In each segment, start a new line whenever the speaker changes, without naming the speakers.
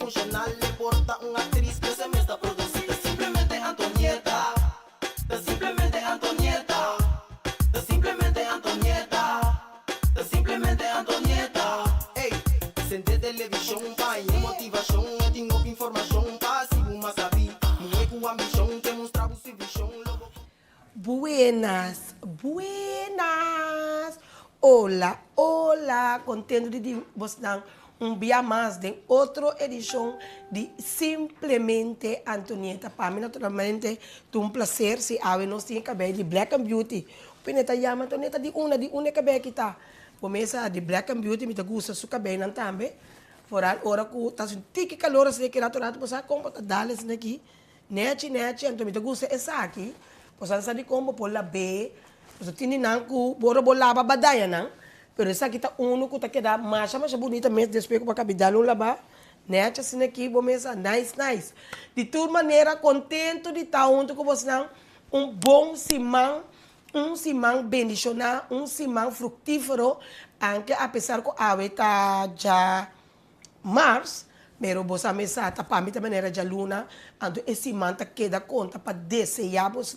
um jornal lhe porta uma atriz que se me está produzida. Simplesmente Antonieta. Da simplesmente Antonieta. Da simplesmente Antonieta. Da simplesmente Antonieta. Ei, sente televisão, pai, motivação, eu tenho informação, passivo, mas sabe, não é com ambição, demonstrar o serviço.
Buenas, buenas. Hola, hola. Contento de você dar dia mais de outra edição de Simplesmente Antonieta. Para mim, naturalmente, é um prazer se a nós temos cabelo de Black and Beauty. O Pineta chama Antonieta de uma cabelo que está. Começa de Black and Beauty, me gusta seu cabelo também. Fora hora que está sentindo calor, se que rato você compra dales aqui. Nete, então me gusta essa aqui. Pois sabe como por lá B, pois tem não que bora bolar para badaya não, pero essa aqui tá que tá queda mais bonita mesmo depois para capital lá ba, né? Assim aqui vou mesa nice. De toda maneira contento de estar junto com você não, bom simão, bendicionar, simão frutífero, anche apesar que a está já março. Pero você mesa tá para mim também era de luna, ando esse manta queda conta para desejar você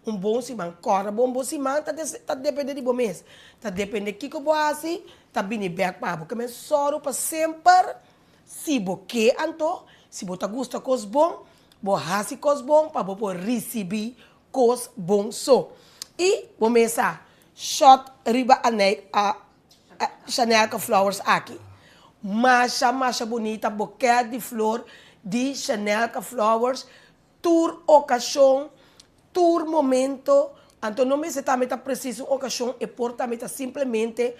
bom simão, cora bom simão tá depende de você, tá depende que eu vou assim, tá bem back para porque me soro para sempre, se você anto, se você gosta coisa bom, você hasi coisa bom para você receber coisa bom so. E vou mesa shot riba a Chanel Flowers aqui. Masha bonita, buquê de flor de Chanel Flowers, tour ocasião, tour momento. Então não me se também está preciso ocasião e por também está simplesmente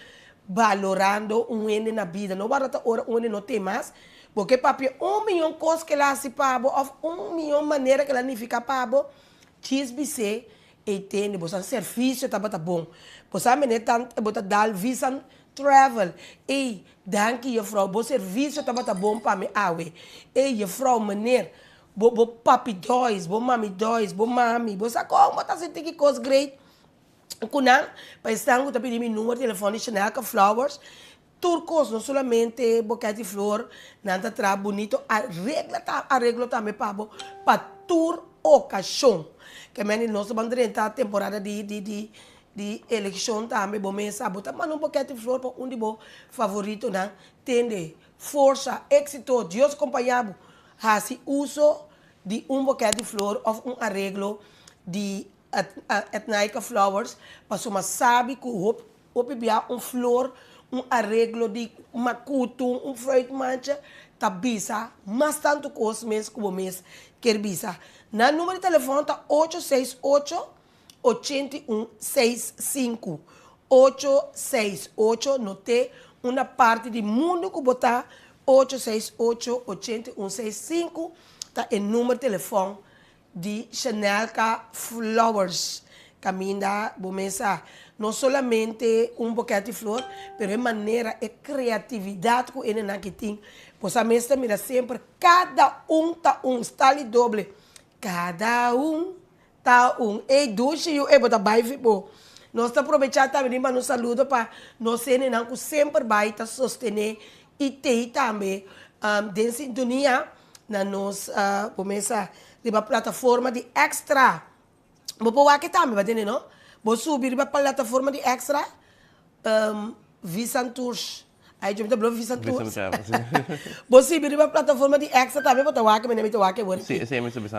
valorando ene na vida. Não barata hora ene não tem mais, porque papi 1 milhão coisas que lá se pago, ou 1 milhão maneira que lá não fica pago, XBC e tem, você serviço tá bom. Você me tanto bota dar visa travel. E danke juffrouw, bo serviço tá bom para me awe. E juffrouw meneer, bo papi dois, bo mami dois, bo mami, bo sa como tá sentindo que coisa great. Kunang, para estar com tapete meu número de telefone Chanel Flowers. Turcos, não somente boquete de flor, nada tra bonito, arreglo também para tour ocasião. Que meni nossa bandeira tá temporada de eleição também, bom mês, sabe? Mas não boquete de flor para um de bom favorito, né? Tende força, êxito, Deus acompanhado. Hasi uso de boquete de flor ou arreglo de Etnaica Flowers, para uma sabe que o flor, arreglo de macuto, fruit mancha, tá bisa, mas tanto coisa mesmo como mês quer bisa. Na número de telefone tá 868-8165. 868, notei uma parte do mundo que botar 868-8165, tá em número de telefone de Chanel Flowers. Caminha, bomesa, não somente boquete de flor, mas é maneira, é criatividade que ele não tem. Você mesmo mira sempre, cada tá está ali doble. Cada tá E duche e bota baile bom. Nós aproveitamos também para nos saludo para nós não que sempre vai estar sostener e ter também de sintonia na nossa bomesa de uma plataforma de extra. Vou pôr aqui também, vai ter, não? Vou subir para a plataforma de extra, Visan Tours. Aí eu me dou Visan Tours. Vou subir para a plataforma de extra também, vou estar aqui, mas não estou aqui agora.
Sim, sim, muito bem.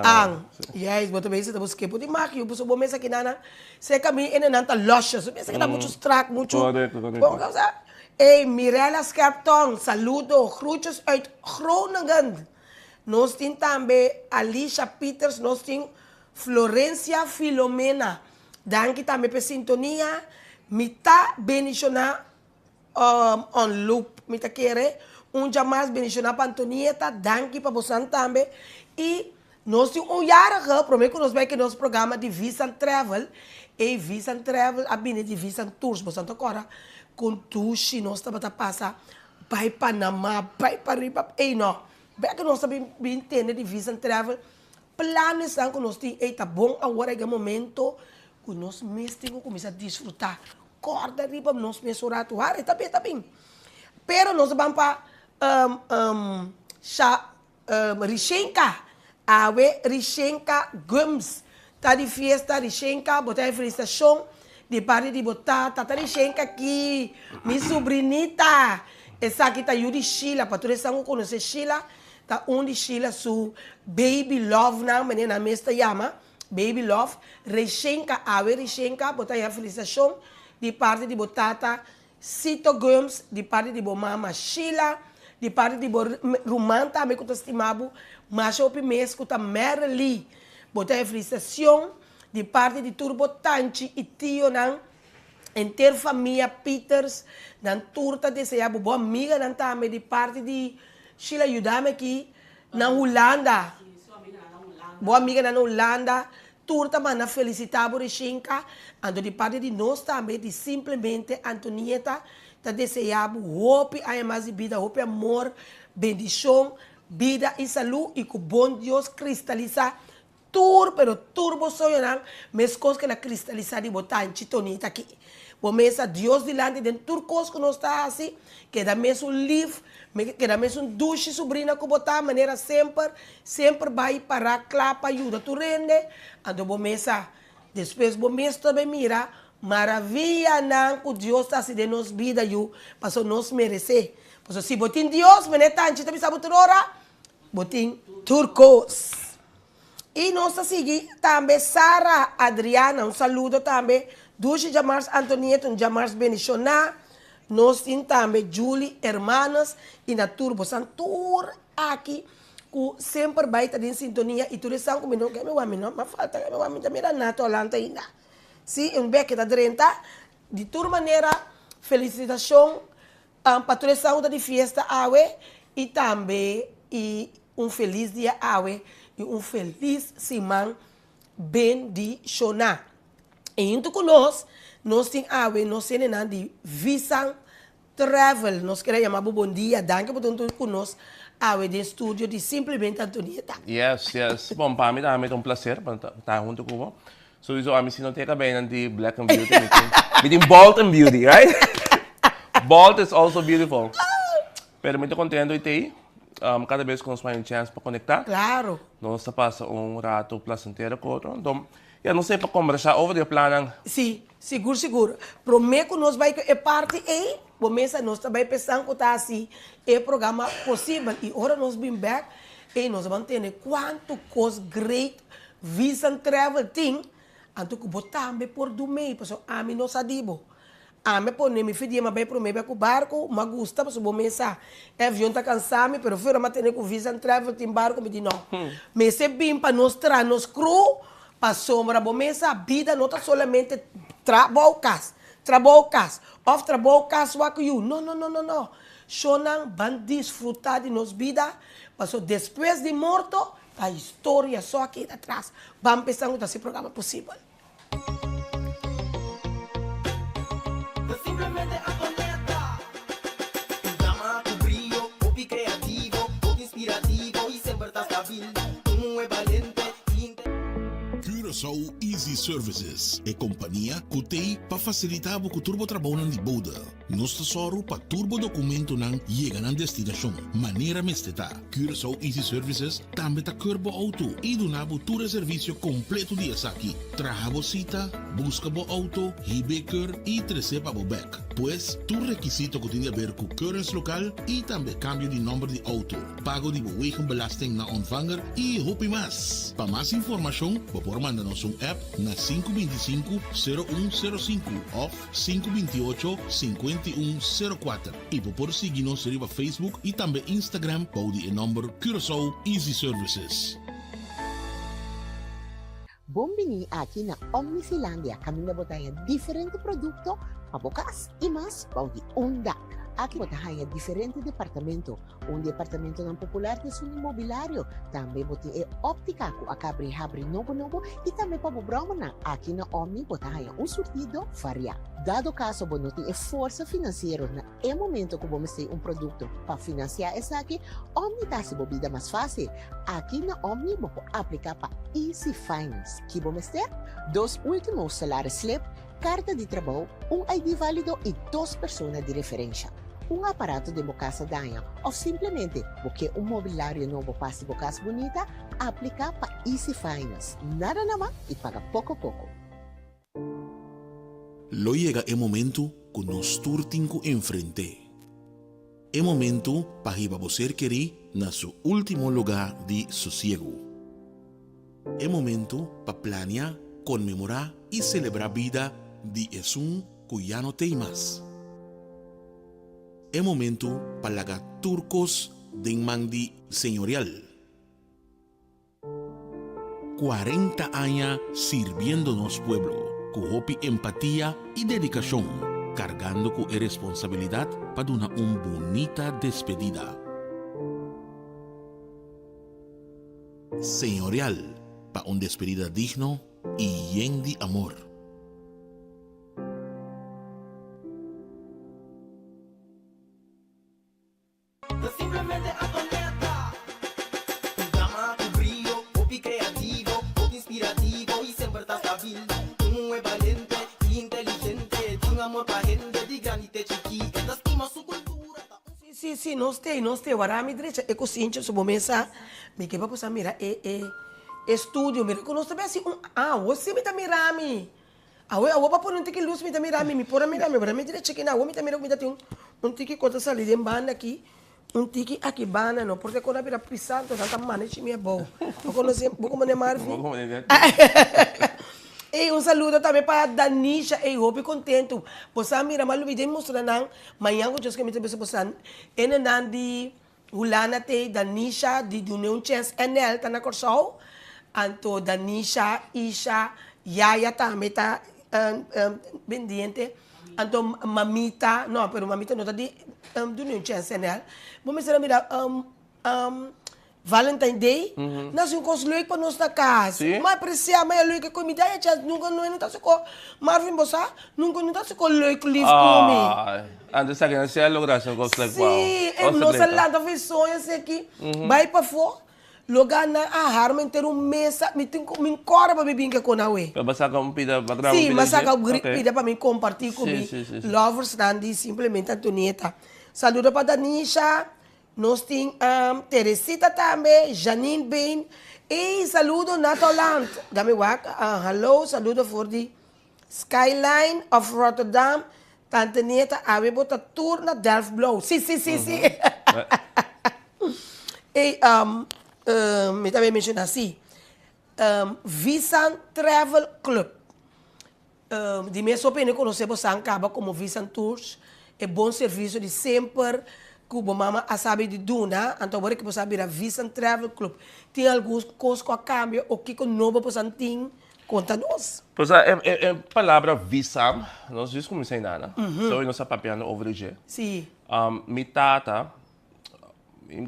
Yes, vou também, vou esquecer de marca, eu vou mesa aqui, nana. Se caminho, ainda não está loja, se pensa que dá muitos tracos, muito.
Correto.
Ei, Mirella Scarpton, saludo, groetjes uit Groningen. Nós temos também Alicia Peters, nós temos Florencia Filomena. Danke também pela sintonia. Me tá bendicionar on loop. Me tá querer dia mais bendicionar para Antonieta. Danke para você também. E nós temos jaar prometo que nós vamos que nosso programa de Visa Travel. E Visa Travel, a bine de Visa Tours. Você agora com tuxi, nós estamos a passar. Vai para Panamá, vai para Riba. Ei, não. Bem que nós também entendemos de Visa Travel. Planos que nós temos, tá bom agora é o momento que nós mesmos temos que começar a desfrutar. Corda riba, nós mesmos orar, tá bem. Pero nós vamos para Rishenka. Awe Rishenka Gums. Tá de festa, Rishenka, botar a felicitação de parte de botar. Tá Rishenka aqui, minha sobrinita. Essa aqui tá Yuri Sheila, para todos que conhecem Sheila. Tá de Sheila, su Baby Love, na menina mesta chama. Baby Love. Rishenka, Awe Rishenka, botar a felicitação de parte de botata. Cito Gums, de parte de mama Sheila. De parte de Rumanta, me conta estimado, mas o primeiro escuta Merli. Botar a felicitação de parte de Turbo Tanchi e tio nan enter família Peters, nan turta desejava boa amiga nan também de parte de Sheila ajudame aqui na Holanda. Boa amiga na Holanda. Turta mana felicitava o Rishenka, ando de parte de nós também de simplesmente Antonieta. Tá desejando hope, a mais vida, hope, amor, bendição, vida e saúde e que o bom Deus cristaliza pero turbo sonhar, mas coisas que na cristalizar e botar em chitonita aqui. Bom, mesa Deus delante de turcos que nós está assim, que dá mesmo livro, que dá mesmo duche sobrinha que botar maneira sempre vai para clapa ajuda tu rende, ando bom mesa, depois bom mesa também mira. Maravilha não que Deus está se dando nos vida eu para nós merecer. Porque se botin Deus, meneta antes também sabe outra hora, botin turcos. E nós seguimos também Sara Adriana, saludo também. Dushi Jamars Antonieta, Jamars Benichona. Nós temos também Julie, hermanas, e na turbo Santur aqui, que sempre vai estar em sintonia. E tudo isso é como não, que me ame, não, mas falta que me ame também na nato alanta ainda. Sim, um beque da drenta, de toda maneira, felicitação, patrocínio de festa awe e também feliz dia awe e feliz semana bendicionar. E junto com nós temos awe, nós temos de Visa Travel, nós queremos chamar bom dia, danke por tudo conosco, awe de estúdio de simplesmente Antonieta.
Yes. Bom, para mim também é um prazer estar junto com você. Sowieso, kami sinoteka ba yan ng Black and Beauty meeting Bold and Beauty, right? Bold is also beautiful. Pero muito contento ite cada vez que nós temos chance para conectar.
Claro.
Nós passa rato placentero com outro. Então, não sei para conversar over o plano.
Sim, seguro. Prometo que nós vai é parte e começa nós também pensando que tá assim é programa possível e agora nós bem back e nós vamos ter quanto coisa great Visa Travel thing. Anto ko botambe por do meio, paso ami no sadibo. Ame po ne mi fidi ma vai pro meio com barco, ma gusta paso bom mesa. Avião tá cansame, pero fora matene com Visa Travel tim barco me di no. Me se bim pa nos crew, pa sombra bom mesa, vida não tá solamente trabalhas. Of trabalhas wa you. No. Shonan van desfrutar de nos vida, paso depois de morto a história só aqui atrás. Vamos pensando nesse programa possível.
Simplemente Antonieta. Tu drama, tu brillo, hobby creativo, hobby inspirativo y siempre estás stabil. Tú es valiente.
Curaçao Easy Services é companhia que tem para facilitar o turbo trabalho de boda. Nós tesoro para turbo documento não chega na destinação. Maneira mesteta. Curaçao Easy Services também tá curbo auto e do nabo todo serviço completo de aqui. Traga cita, busca bo auto, hibeker e receba bo back. Pois, tu requisito que tem a ver com currency local e também cambio de número de auto. Pago de wegenbelasting na ontvanger e hopi mais. Para mais informação, por mandar-nos app na 525-0105 ou 528-5104. E por seguir-nos no Facebook e também Instagram para o número Curaçao Easy Services.
Bombini aqui na Omnisilandia, kami na botaya diferente produto, pabukas e mas paudi unda. Aqui botaya diferente departamento, departamento ng popular de sun imobiliário, também boti óptica ko akabri-habri novo e também pabubramo na aqui na Omni botaya surtido varia. Dado caso bonuti força financeiro na momento que vamos ter produto para financiar essa aqui, Omni tá se bobida mais fácil. Aqui na Omni vou aplicar para Easy Finance, que vamos ter 2 últimos salários slip, carta de trabalho, ID válido e 2 pessoas de referência. um aparato de casa danha ou simplesmente porque um mobiliário novo passa de casa bonita, aplica para Easy Finance. Nada na mão e paga pouco a pouco.
Lo llega el momento que nos turtinco enfrente. El momento para que você querer na su último lugar de sossego. El momento para planear, conmemorar y celebrar vida de un que ya no tem más. El momento para lagar turcos de mandi señorial. 40 años sirviéndonos pueblo, con hopi empatía y dedicación, cargando con responsabilidad para una bonita despedida. Señorial, para una despedida digno y lleno de amor.
Simplemente Antonieta. Tu gama, tu brillo, hobby creativo, hobby inspirativo y siempre estás hábil. Tú es valiente y inteligente, de un amor para gente, de granite chiquita, estima su cultura.
Sim, nós temos, agora me direita, é consciente, se começa, me que para mira, estúdio, mira, que nós também assim, você me tá mirando, eu vou pôr um tique luz, me tá mirando, me pôr a mirar, me direita que não, me tá mirando, me tem um tique conta salir de banda aqui, um tique aqui banda, não, porque quando eu vira pisando, tá manete minha boa, eu conheço, vou como é Marvin. E um saludo também para a Danisha, e eu estou contente. Você mira, mas eu mostrar não, amanhã eu já que me trouxe você, e não de Hulana te Danisha de União Chance NL tá na Corsol, anto Danisha, Isha, Yaya também tá pendiente, anto Mamita, não, pero Mamita não tá de União Chance NL. Vamos mira, Valentine Day, nós temos leuk para nós na casa.
Sim.
Mas aprecia, mas leuk com comida, nunca não está com Marvin Bossa, nunca não está com leuk livre comigo.
Antes de que se lograsse com os leuk
Sim, nossa lada fez sonhos aqui, vai para fora, lugar na arma ter mesa, me corre para me brincar com a ué.
Basta ka pida background.
Sim, mas a pida para me compartilhar comigo.
Sim.
Lovers Randy, simplesmente Antonieta. Saludo para Danisha. Nós temos Teresita também, Janine Bain. E saludo Natoland. Dami wak, hello, saludo for the Skyline of Rotterdam. Tante Neta, ave bota tour na Delft Blow. Sim. E, me também menciona assim, Visan Travel Club. De minha opinião, conhecemos Sancaba como Visan Tours. É bom serviço de sempre. Cuba mama a sabe de duna, então agora que você sabe a Visan Travel Club tem alguns coisas a câmbio o que com novo você tem conta nós.
Pois a palavra visam, nós já começamos a nada. So nós papiando over the
Sim.
Mi tata,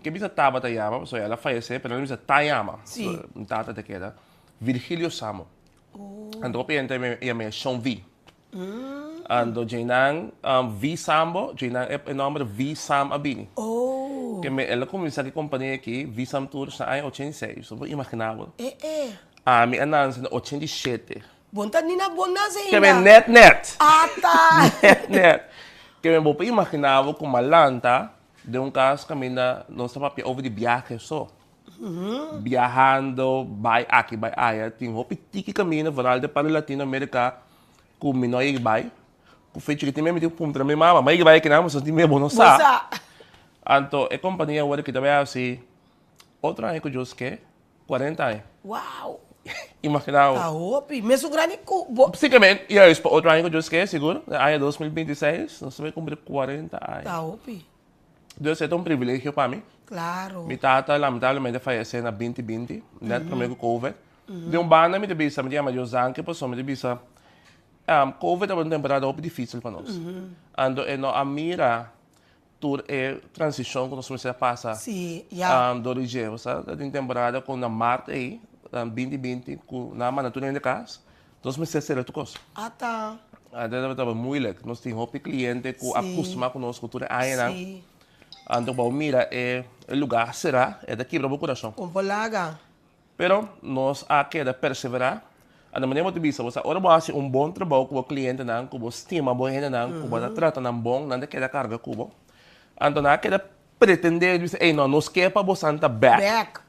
que bisa taba tayama, so ela faleceu, pero bisa tayama.
Sim.
So, mi tata te queda Virgilio Samo. Ando piente me Sean V. Ando Jainang V Sambo, Jainang é nome V Sam Abini. Que ela começou a companhia aqui, V Sam Tours na 86, so imaginável. Me anança na 87.
Bonta nina bonas ainda.
Que me net.
Tá.
Net. Que me vou imaginável com uma lanta de caso que na nossa papel over de viagem só. Viajando, vai aqui, vai aí, tem hopi tiki caminho, varal de para Latinoamérica, com minoi vai. O feito que tem mesmo tipo para minha mama, mas vai que não, mas tem mesmo não sabe. Então, a companhia agora que também é assim, outro ano que eu que 40 anos.
Uau.
Imagina.
Tá hopi, mesmo grande
basicamente, e aí outro ano que eu que seguro, ano 2026, nós vamos cumprir 40 anos.
Tá hopi.
Deus é um privilégio para mim.
Claro.
Minha tata lamentavelmente faleceu na 2020, net primeiro Covid. De banda me debisa, me chama Josan, que passou me debisa. Covid é uma temporada muito difícil para nós. Ando a mira tour é transição que nós começamos a passar.
Sim, já.
Do região, sabe? Tem temporada com na março aí, 2020, com na natureza de casa. Nós começamos a ser outras coisas.
Tá.
Estava muito nós temos um cliente que acostuma conosco toda a ano.
Sim.
Ando bom mira o lugar será é daqui para o coração.
Com polaga.
Pero nós aqui é perseverar. A maneira de bisa, você ora base bom trabalho com o cliente não, com o estima bom ainda não, com o trata não bom, não queda carga cubo. Então, na queda pretender, dizer, ei, não, nos quer para você anta back.
Back.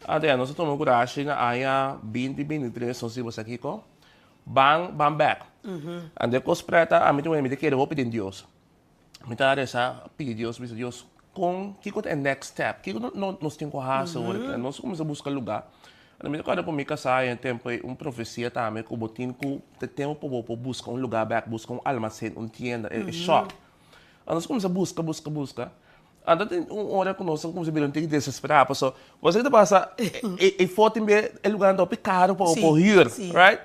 Então, nós tomamos coragem na área 2023, nós temos aqui com bang back. Ande com os preta, a mim também me quer ouvir de Deus. Me tá essa pedir Deus, Deus, com que é next step, que nós temos que fazer, nós começamos a buscar lugar. A mim quando eu me casar em tempo profecia também, que o botin que tempo para buscar lugar back, buscar almacém, tienda, shop. Nós começamos a buscar. Então, tem hora que nós começamos a ver um pouco desesperado. Porque você que passa, e foto em lugar onde é caro para ir, right?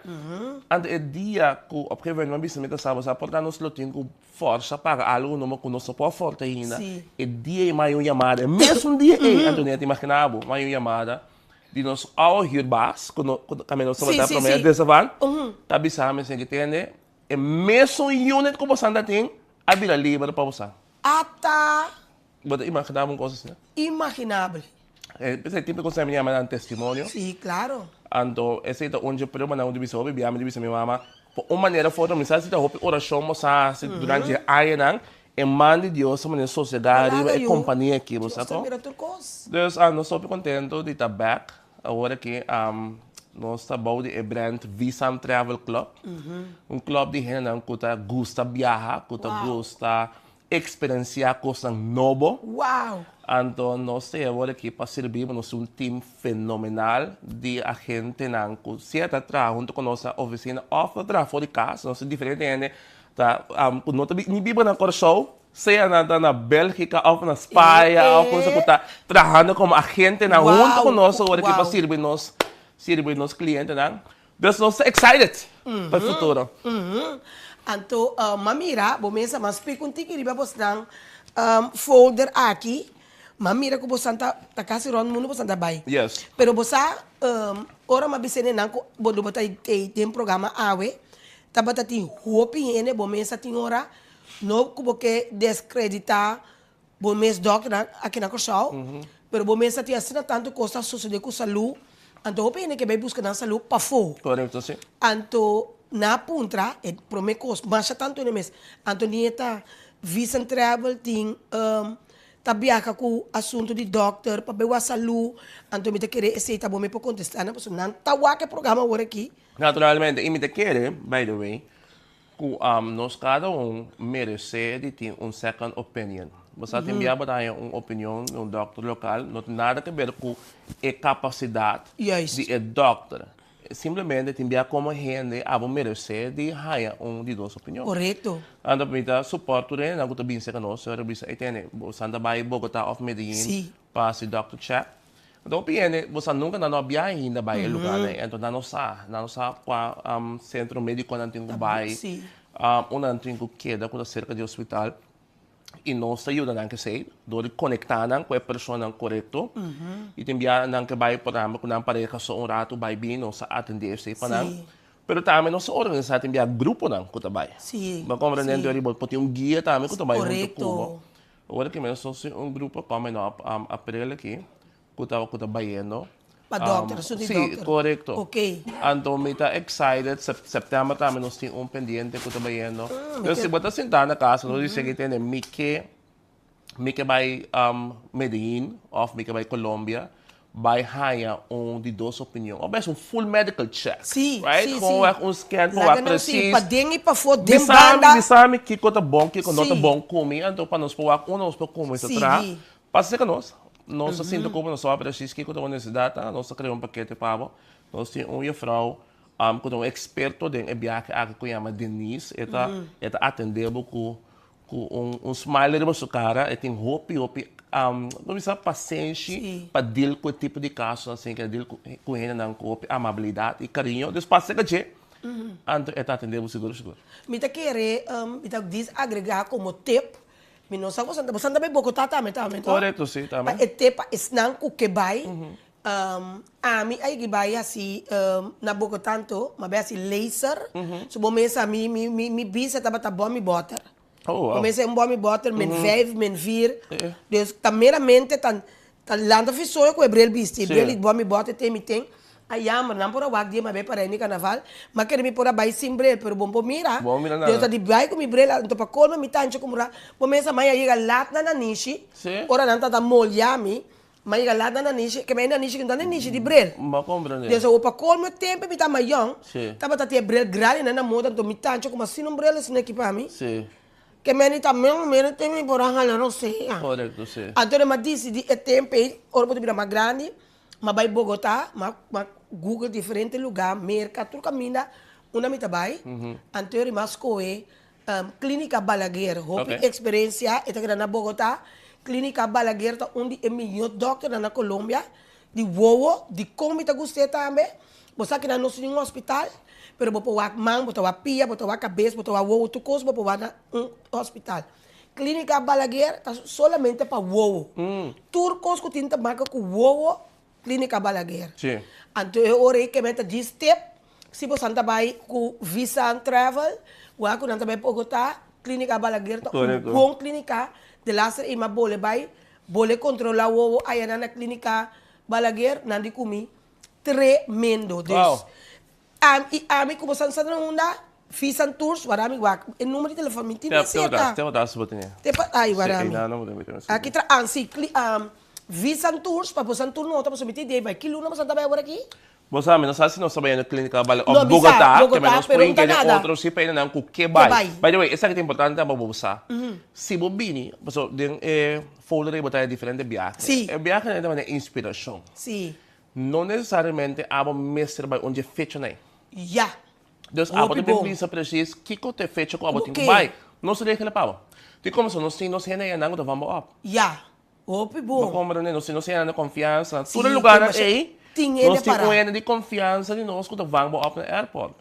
Então, o dia que o governo me disse que estava portando nós temos com força para algo não que nós pode forte ainda. O dia é mais uma chamada, mesmo dia é, Antonieta, imaginava, mais uma chamada de nós ao ir bas, quando nós estamos a primeira dessa van, tá bisamos que tem, e mesmo unit que você anda tem, a vida livre para você.
Ata.
Você imaginava coisas, né?
Imaginável.
Esse tipo de coisa me chama de testemunho.
Sim, claro.
Então, esse é onde eu pergunto na onde eu vi, a minha mama, uma maneira forte, mas se eu oração, mas durante a ano, e mande Deus a sociedade e companhia aqui, você sabe? Então, nós estamos contentes de estar back, agora que nós estamos de brand Visa Travel Club, clube de gente que gosta de viajar, que gosta experienciar coisas novas.
Uau!
Então, nós estamos agora aqui para servir, nós um time fenomenal de agente que se está junto com nossa oficina, ou fora de casa, nós somos diferentes, tá? Nós também vivemos na Corsol, seja na Bélgica, ou na Espanha, ou coisa que está trabalhando como agente junto com nós agora aqui para servir nos clientes, né? Então, nós estamos excited para o futuro.
Então, mamira, bomesa, mas perguntinha que você dá folder aqui, mamira que você tá casa ron mundo você tá bem.
Yes.
Pero você ora ma bisene nan ko bodo bota tem programa awe, tá bota tem hopi ene bomesa tem ora no ko porque descreditar bomes doc aqui na Corsal. Pero bomesa tem assina tanto costa sucede com saúde. Então hopi ene que vai buscar na saúde para fo.
Correto, sim.
Então na puntra, promekos, mas tanto nem mes. Antonieta, Visa Travel ting, tabiaka ku assunto de doctor, para bewa salu, Antonieta querer esse tá bom me para contestar, né? Porque não tawa que programa agora aqui.
Naturalmente, e me querer, by the way, que nós cada merece de ter second opinion. Você tem que dar uma opinião de doctor local, não tem nada a ver com a capacidade de doctor. Simplesmente tem que como gente a merecer de ganhar de duas opiniões.
Correto.
Anda para suporte né, na guta bem seca nós, era bisa itene, você anda vai Bogotá of Medellín, para se doctor check. Então piene, você nunca na viagem ainda vai lugar né, então não sa qua centro médico não tem que vai, não tem que queda com cerca de hospital. E nós ajuda que sei, do conectar com a pessoa correto e também que vai para com a pareja só rato vai bem nós atender se para pero também nós organizar também grupo que trabalha.
Sim.
Mas compreendendo ali pode ter guia também que trabalha junto. Agora que nós somos grupo como no april aqui que trabalhando.
Para doctor,
sim, correto.
Ok.
Então, me está excited. Setembro também nós temos pendiente que trabalhando. Então, se você sentar na casa, nós dizemos que tem Mickey vai Medellín, ou Mickey vai Colômbia, vai ganhar de duas opiniões. Ou mesmo full medical check.
Sim,
right?
sim,
Com scan, com preciso.
Para dentro e para fora, dentro banda.
Bisame, que coisa bom, que não é bom comer. Então, para nós pôr nós comer isso atrás. Passa que nós. Nós sinto como nós sabemos que com a universidade, nós criamos um paquete para nós temos uma frau com um experto em viagem que se chama Denise, ela atendeu com smile na sua cara, tem hope, não precisa paciência para deal com o tipo de caso, assim, que deal com ele não com amabilidade e carinho, depois passa que então ela atendeu seguro.
Me tá querer, me tá desagregar como tip. Não sabe você também Bogotá também.
Correto, sim, também.
E tepa esnan ku que vai. A mim aí que vai assim na Bogotá tanto, mas vai assim laser. So começa me bisa tava tá bom me butter. Começa bom me butter, men vive, men vir. Deus tá meramente tá landa fisoio com ebrel bisti. Ebrel bom me butter tem. Ay, jammer, não por awag dia, mas para any carnaval. Mas quero me por abai sem brel, pero bom mira.
Bom mira
Deus
nada.
tá de bai com mi brel, então para colma mi tancho como ra. Bom mesa mãe aí lat na nishi.
Sim.
Ora não tá da molhami. Mas aí lat na nishi, que mais na nishi que não na nishi de brel.
Ma compreende.
Deus o para colma tempo mi tá maior.
Sim.
Tava tá ter brel grande na moda, então mi tancho como assim um brel assim aqui para mim.
Sim,
Que me também me tem me por arranjar não sei.
correto, sim.
Então, eu disse de tempo, ora pode virar mais grande, mas vai Bogotá, mas Google diferente lugar, mercado, tudo caminha, uma mita vai. Então, eu mais coe, clínica Balaguer, hope
Ok.
experiência, eta que na Bogotá, clínica Balaguer, tá onde é melhor doctor na Colômbia, de wowo, de como tá gostei também. Você que não é um hospital, pero botou a mão, botou a pia, botou a cabeça, botou a wowo, tu coisa, botou a hospital. Clínica Balaguer tá solamente para wowo. Turcos que tinta marca com wowo, Clínica Balaguer.
Sim.
Então eu orei que meta de step, se você vai com Visa and Travel, o que não vai Bogotá, Clínica Balaguer tá
Correto.
bom clínica de lá e uma bole vai, bole controlar o wowo aí na Clínica Balaguer, não de comi, tremendo.
Wow.
A mim como você não anda, fiz um tours, warami wak, o número de telefone tinha certa.
Tem outra subatinha.
Ai, warami.
Não, não, não.
Aqui sim, Visa Tours, para você tour não, para você meter daí, vai que luna você também agora aqui?
Você sabe, não sabe se nós estamos na clínica
Não,
Bogotá,
Bogotá,
que menos
pero
por
não tá
que
nada.
outro se pede não com que vai.
vai.
By the way, essa que é importante é para você. Se você bini, você tem folder aí botar diferente viagem.
Sim.
É viagem é uma inspiração.
Sim.
Não necessariamente a mestre vai onde fecha nem.
Já.
Então, a
Muito
botar
bom.
bem pensa preciso que te fecha com a botar
Ok.
vai. Não se deixa ele pau. Tem como se nós temos nem não então vamos up.
Já. Ope
Não
bom.
como não se nós temos confiança.
Sim,
Todo lugar
mas
aí.
tem
Nós
ele
temos
para.
com de confiança de nós quando vamos up no airport.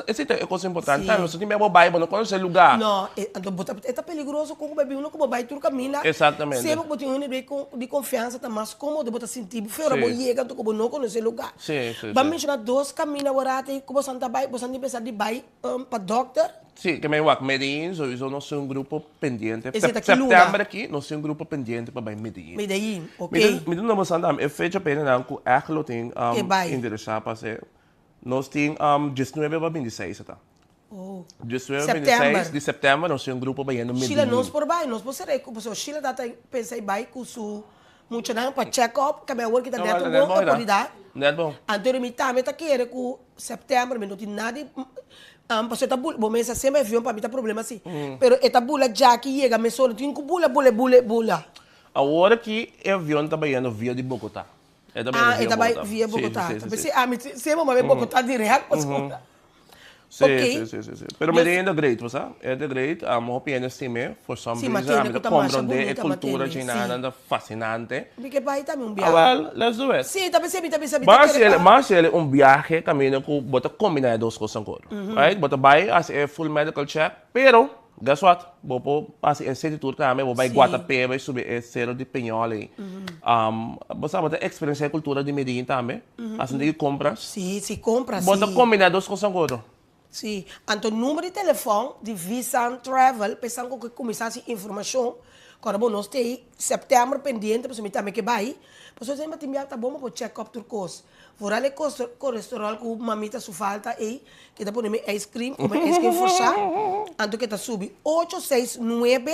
Essa é coisa importante.
Sim.
Tá? Você tem mesmo bairro, não conhece o lugar.
Não, então é perigoso como bebê, não como vai tudo caminha.
Exatamente.
Sempre botar um nível de confiança, tá mais cômodo, botar sentir, fora
Sim.
bom chega, tu como não conhece o lugar.
Sim, sim,
Vamos
sim.
mencionar dois caminhos agora, tem como você vai, você tem pensar de vai para doctor.
Sim, que meio que Medellín, so nós somos um grupo pendente.
Esse daqui
Setembro
lugar.
aqui, nós somos um grupo pendente para Medellín.
Medellín, ok?
Me não vamos andar, é feita pena não que aquilo tem
Que vai.
endereçar para ser. Nós temos 19 para 26, tá?
Oh.
19
Setembro.
26 de setembro nós somos um grupo para Medellín.
Sheila nós por vai, nós por serei, como se Sheila dá pensa em vai com su muito não para check up, que é o que tá dentro
Não,
bom oportunidade.
Não é bom.
Anterior me tá querer com setembro, me não tem nada. Porque tá bula, bom, mas sempre avião para mim tá problema assim. Pero eta bula já que chega, me só tem que bula.
Agora que o avião está indo via de Bogotá.
Eta vai via Bogotá. Pensei, sempre uma vez Bogotá direto,
Sim,
Ok.
sim. Pero Medellín é great, você? É great. Amo pena time, for some
Sim, mas
reason.
tem
Amo
que tomar
compreender a
bonita,
cultura
mas tem,
chinesa, fascinante.
Porque vai também
Ah,
viagem.
well, let's do it.
Sim, tá pensando,
Mas ele viaje caminho com bota combinar duas coisas agora. Right? Bota vai as full medical check, pero guess what? Bopo as instituto também, vou vai
Sim.
Guatapé, vai subir Cerro de Peñol aí. Você bota experiência e cultura de Medellín também. Assim de compras.
Sim, se compra,
Bota
sim.
combinar duas coisas agora.
Sim. Então, número de telefone de Visa and Travel, pensando que começasse informação, quando bom, nós temos setembro pendente, para você também que vai, para você sempre tem tá bom para check up turcos. Fora ali colesterol com mamita su falta aí, que tá pondo ice cream, como ice cream forçar, então que tá subi 869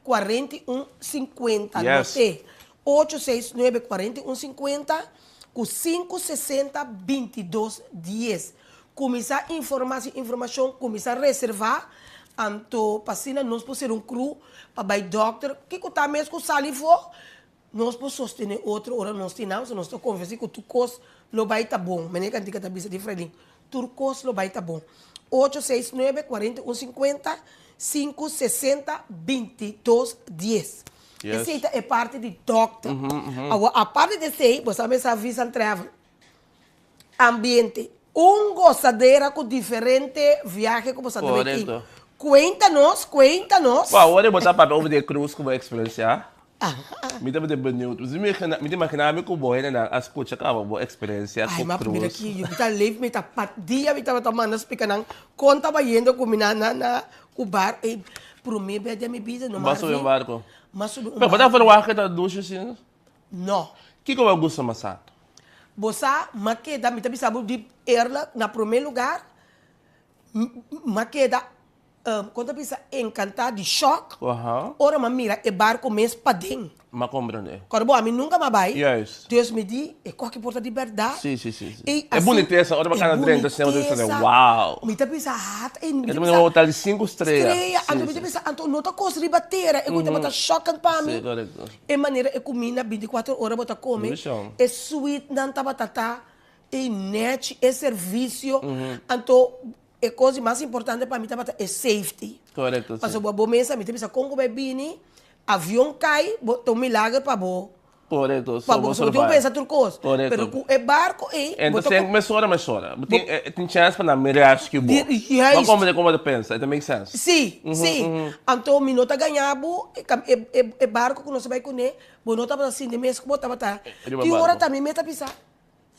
4150,
Yes.
notei. 869 4150 com 560 22 10. Começar a informação, começar a reservar, então, para nós podemos ser um crew, para o doctor, que está mesmo com salivo, nós podemos sostener outra hora, nós temos, nós estamos conversando com o Turcos, não vai estar bom, mas nem que a gente está de Frelinho, Turcos não vai estar bom. 869 4150 560 22 10.
Yes.
Essa é parte de doctor. A parte desse aí, você sabe, essa Visa and Travel, ambiente. Gozadeira com diferente viagem que você deve ter.
Correto.
Cuéntanos.
Bom, agora eu botar papel de cruz que vou experienciar. Me deve de bonito. Me imaginar que eu vou na escuta que eu vou experienciar
Ai,
com
mas primeiro
cruz.
aqui, eu estava leve, me estava padia, me estava tomando explica não. Quando estava indo comigo na o bar, e para mim, bem a minha vida, não
Mas subir um barco.
Mas subi um
Mas botar para o ar que está ducha assim. O
Não.
que eu gosto mais?
Você, maqueda, me também sabe de erla na primeiro lugar, maqueda, quando pensa encantar de choque,
Aham.
ora me mira, e barco mesmo para dentro.
Ma compreende.
Quando bom, a mim nunca me vai.
Yes.
Deus me diz, é qualquer porta de verdade.
Sim, sim, sim.
E,
É boniteza, olha pra cada drink, assim, você diz, uau.
Me tá pensando,
Eu também vou botar de 5 estrelas.
estreia, então me tá pensando, então não tá coisa de bater, eu vou botar chocante para mim.
Sim, correto.
É maneira, eu comina 24 horas, botar comer,
Isso.
é sweet, não tá batata, é net, é serviço, então, é coisa mais importante para mim, tá batata, é safety.
Correto,
Mas
sim.
o bom mês, me tá pensando, como vai vir, avião cai, botou um milagre para bom.
Correto.
Para bom, você não pensa tudo coisa.
Correto.
Pero com o barco,
Então, se começou, mas chora. Tem chance para me rescue bom.
Yes.
Mas como você pensa? It makes sense.
Sim, sim. Então, me nota ganhar, é barco que nós vai comer, bo nota para assim, de mês que bota bata.
Riba
Que
barco.
hora também meta pisar.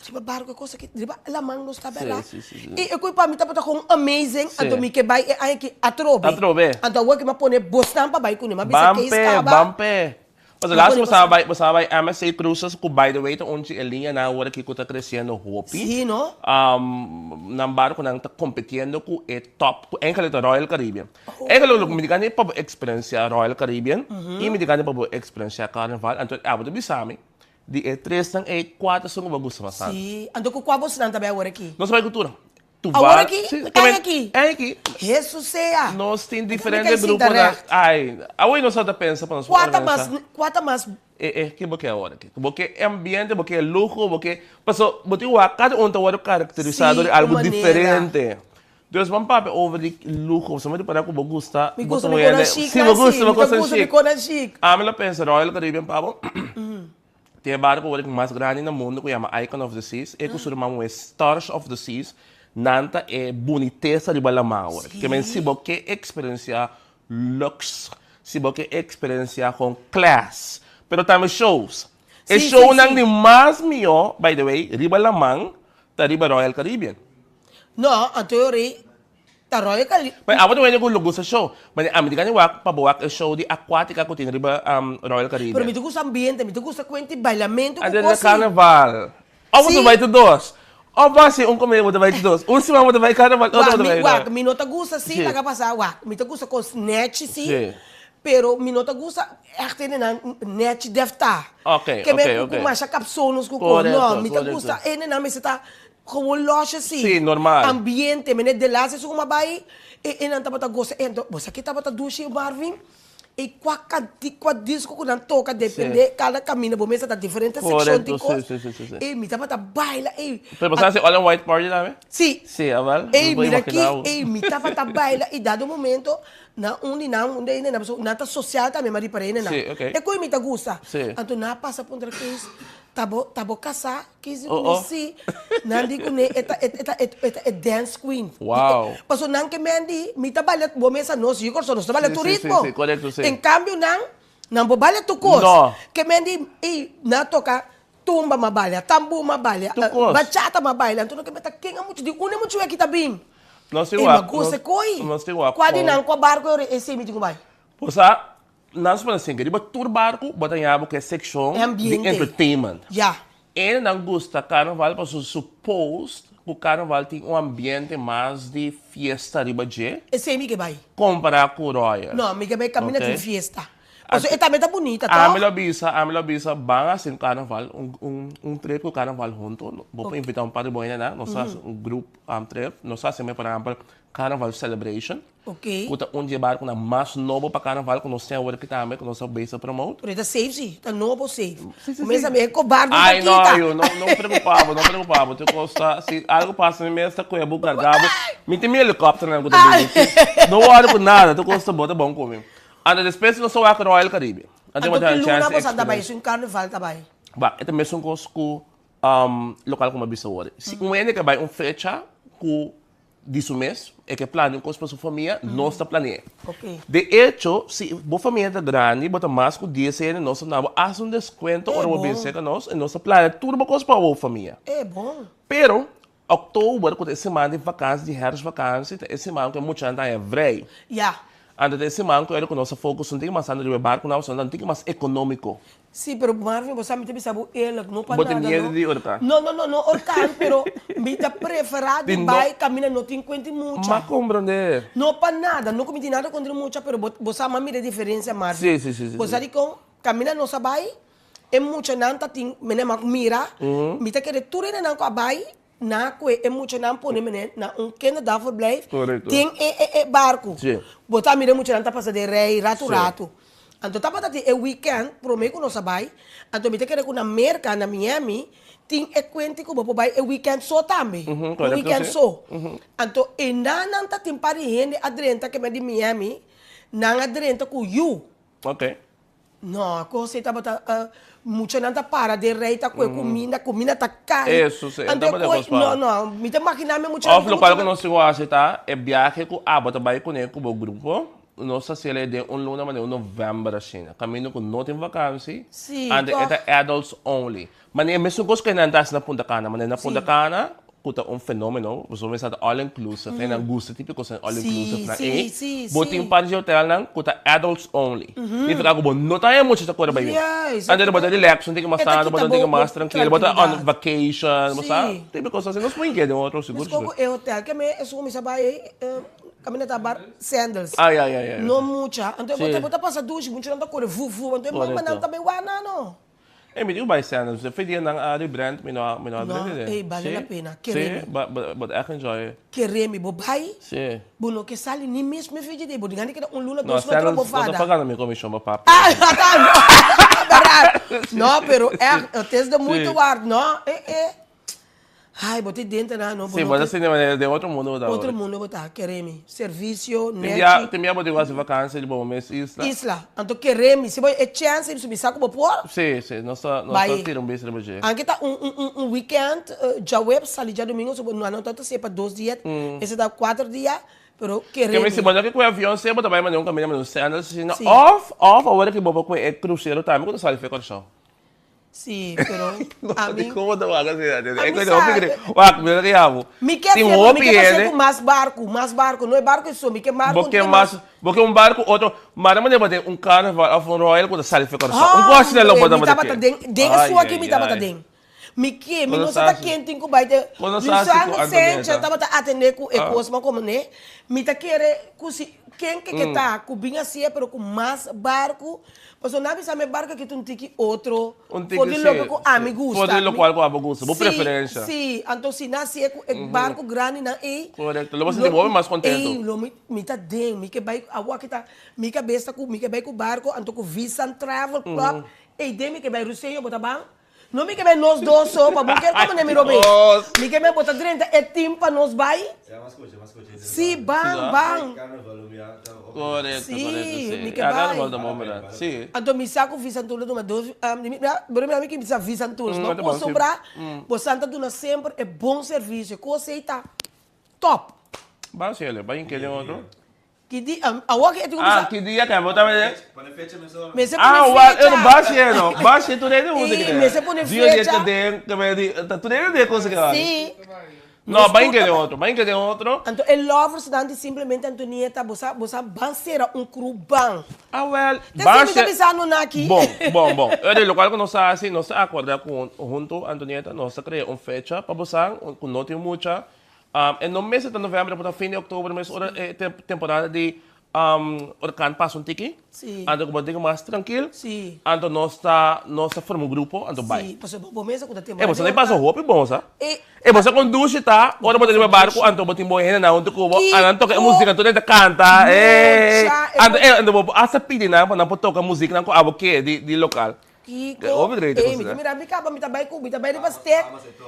Riba barco é coisa que riba la mão não está bela.
Sim, sim, sim.
E eu para mim tá bota com amazing, então me que vai aí que atrobe.
Atrobe.
Então o que me pone bostan para vai comer, mas bisa que
Bampe,
escaba.
bampe. Mas lá se você vai MSC Cruises, que by the way, onde a linha na hora que está crescendo Hopi.
Sim, não?
Nang barco nang está competindo com o top, com enkele da Royal Caribbean. Enkele lo medicane para experiência Royal Caribbean e medicane para experiência Carnival. Então, abo de bisami, de 3 nang 4 são uma gusto bastante.
Sim. Então com qual você não também agora aqui?
Nós vai cultura. Tu
Agora
vai,
aqui?
sim,
É
também-
aqui?
É aqui.
Jesus seja.
Nós temos
Como
diferentes
é que
grupos.
direct?
Ai, hoje nós só pensa para nós
Quatro mais
que porque é hora que porque é ambiente porque é luxo porque passou porque cada um tem um caracterizado de
Sim,
algo
uma maneira.
diferente. Deus vamos para over de luxo você me para que você gosta
me gusta me cona chic,
sim me gusta
me
chic
cona chic.
a mim pensa Royal Caribbean pabo tem barco que mais grande no mundo que chama Icon of the Seas e que chamamos Stars of the Seas nanta é boniteza de balamau que men se você experiência lux se você experiência com class pero também shows.
Sim,
O show
sim,
nang
sim.
ni mas mio, by the way, riba lamang, ta riba Royal Caribbean.
Não, a teoria, tá roia cali.
Mas abo naman yung lugo sa show. Mas amerikano wak pabuwak o show di aquática ko tin riba Royal
Pero me
Caribbean.
te gusta ambiente, me te gusta cuenta e bailamento,
And
com
then the
coisa.
carnaval. O
Sim.
mo vai to dos. O base un kami mo vai to dos. Un si mo vai carnaval, o mo vai.
Me não te gusta sim,
Sim.
tá passar, me te gusta com snatch sim.
Sim.
Pero me não te gusta, echt in net deve estar.
Ok,
Que
ok,
me
ok.
com mais capsulas com
Correto,
não, me te
correto.
gusta, ele não me está como loja assim.
Sim, normal.
Ambiente, me de lá se uma bai e não tá para gosta. Então, você aqui tá para duche Marvin. E qua disco que não toca, depende, cada caminho, bom, mas tá diferente seção
Correto,
de coisa.
sim.
E me tá para baila, e
Pero basta olha white party namin.
sim.
Si, aval.
Ei, mira aqui, ei, me tava tá baila e dado momento na onde ainda na pessoa nata social também mas para ainda não.
Sim, ok.
É coisa me tá gusta.
Sim.
Então na passa por outra coisa. Tabo casar, quis
Oh, oh.
conheci. Não digo ne eta dance queen.
Wow.
Passou não que mendi, me trabalha bom mesa nós, eu corso nós trabalha
Sim,
turismo.
sim, correto, sim.
Em câmbio não trabalha tu coisa.
Não.
Que mendi e na toca tumba mabalha, tambu mabalha,
Tu coisa.
bachata mabalha. Então que meta quem é muito de une muito é que tá bem.
Nós
E
tem
magusa coi.
Nós tem wak.
Quando não com barco esse me digo vai.
Posa, nós falamos assim, riba tour barco, botanyabo que é section
É ambiente.
de entertainment.
Já.
Ele não gosta carnaval, porque supposto que o carnaval tem um ambiente mais de fiesta riba de,
Esse me que vai.
comparar com o Royal.
Não, me que vai caminha
Ok.
de fiesta. Porque é também tá bonita,
A
tá?
Mila Bisa, bang assim carnaval, trip com o carnaval junto. Vou invitar um par de boina na, nós grupo trip, nós fazemos, por exemplo, carnaval celebration.
Ok.
Kuta dia barco na mais novo para carnaval, que nós temos agora que também, que nós base a promote.
Por tá safe, sim. Tá novo safe. Começa a me cobarde
Ai,
daqui,
não,
tá?
eu não preocupava. Tu gosta, se algo passa na mesa, com a boca gargabo, me tem meu helicóptero na conta dele. Não olho por nada, tu gosta bota bom comigo. Anda depois nós só vai para Royal Caribbean.
Então que luna você tá bem, isso em carnaval tá bem.
Ba, ito mesmo ko local como bisa ora. Se um ene que vai fecha com disso mês, é que plano com sua família, nós está planeando.
Ok.
De hecho, se a família é grande, bota mais com 10 anos, nós não faz desconto
É
ou uma
bom.
vez que nós planeamos tudo para a família.
É bom.
Pero, outubro, quando é semana de vacância, de herfstvakantie, é semana que muita gente é vrij.
Já.
Antes desse manco, era que nosso foco não tem mais andar de barco, não tem mais econômico.
Sim, pero Marvin, você me tem saber ele não para
Bote
nada.
dinheiro de orca.
Não, orcan, pero me tá preferado
De
vai caminhar não tem quanto muito.
Mas compreender.
Não para nada, não cometi nada contra muito, pero você mami a diferença, Marvin.
Sim.
Você diz que caminha não sabe, é muito não tá tem, menina mira, me tá querer tudo não com a bai. Na que é muito não pôr na quem dá for blijf
Correto.
tem barco
Sim.
botar mira muito não tá passando de rei rato então tá para ter weekend pro meio que não sabe então me tem que na América na Miami tem quente que vou vai weekend só também
correto,
weekend
sim.
só então e não tá tem para gente adrenta que me de Miami não adrenta com you
Ok.
não coisa tá bota muito não tá para de rei tá com comida tá caro
Isso, sim.
então
Tá bota
não me tem maquinar me muito
Of lo qual que nós chegamos tá é viagem com bota vai com o grupo. Nossa cela é de luna mas novembro assim. Caminho com não tem vacância.
Sim,
And
toch.
é adults only. Mas é mesmo coisa que não tá na Punta Cana, mas na Punta Cana kuta fenômeno, você vai estar all inclusive, tem gusto típico sa all inclusive na boting para de hotel nang kuta adults only. If ka go no tayo mo sa kora ba yun.
Yes.
Ande ba relax, não tem que mais nada, não tem que mais tranquilo, bota on vacation,
Sim.
basta típico sa nós põe que de outro seguro.
Mas como é hotel que me é só me sabe caminhar bar sandals.
Ai.
Não mucha. Então
Sim.
bota passa duas, muito não tá cor vu. Então mas não também wana não.
Eh, me digo ba sana, você fez dia nang brand, me no brand.
Vale a pena.
Sim, but I enjoy.
Querer-me bobai.
Sim.
Bueno, que sale nem mesmo me fez de bodigani que um lula
No,
dos
sana
metros
não
bofada.
tá pagando minha comissão para papo.
Ah, tá. Não, pero é teste de muito
Sim.
ar, não? Ai, botei dentro não.
Sim, mas assim de outro mundo da.
Outro mundo botar, querer-me. Serviço, net.
Tem minha bote quase vacância de bom mês isla.
Isla. Então querer-me, se é chance de subir saco para pôr.
Sim, nós só tira beijo de boje.
Aqui tá weekend, já web sali já domingo, não tanto se para 2 dias, esse dá 4 dias, pero
Que me
querer-me.
se manda que com o avião você bota vai mandar caminho mas não assim,
Sim.
off, agora que bobo com é cruzeiro tá, quando sai foi com
Sim, pero a mim...
Como da vaga assim, é
mim
que
sabe.
me que amo.
Me quer fazer com mais barco, não é barco só, me quer barco.
Porque um barco, outro, mas não pode um carnaval, um royal quando sai foi com gosto dela
botar. Me tava dentro sua aqui me tava dentro. Me que, me não está quente com baita.
Quando
Me
sabe
só sente, tava atender com coisa como né. Me tá querer quem que tá com bem assim, pero com mais barco. Mas não sabe se barco que tu tem outro. Pode logo com amigos.
Pode logo com algo gosto, boa preferência.
Sim, então se nasce com barco grande na e.
Correto, logo se devolve mais contento.
Me tá dentro, me que vai a que tá, me que besta com, me que vai com barco, então com Visa Travel Club. E de me que vai Russell, botar bem. Não me quer nós dois só, para porque como nem me roube. Me quer botar 30 é tempo para nós vai. Sim, bang.
Correto.
Sim, me que
Agora
vai.
volta momento. Sim.
Então me saco Visa Tour do dois, me que me saco Visa Tour, não
tá bom,
posso sobrar. Você anda do sempre é bom serviço, coisa aí tá top.
Vai ser ele, vai que outro.
Que di, a walk é tu
Que dia que botar mais?
me se
Eu não baixo tudo ele usa
Sim, me se põe
Dia
fecha.
que tem, que me tá tudo ele de coisa que vai.
Sim.
Não, vai que outro.
Então, ele lovers dante simplesmente Antonieta, você banceira cru bang.
Well,
Você me pensando aqui.
Bom. Eu digo, local que nós assim, nós acordamos com junto Antonieta, nós criamos uma fecha para você, com não tem muita. No mês de novembro, para fim de outubro, mês temporada de Orcan passa tiki.
Sim.
Ando com um mais tranquilo.
Sim.
Ando nós formamos um grupo, ando vai.
Sim, você bom mês com tempo.
Você nem passa roupa bom, sabe?
E
Você conduz, tá? Ora, você vai barco, ando botar boia na onde cubo, ando toca música, tudo é canta, ando asa pedir na, para tocar música na abo que de local.
Kiko,
Óbvio direito, você, né?
mira, me vai de pastel,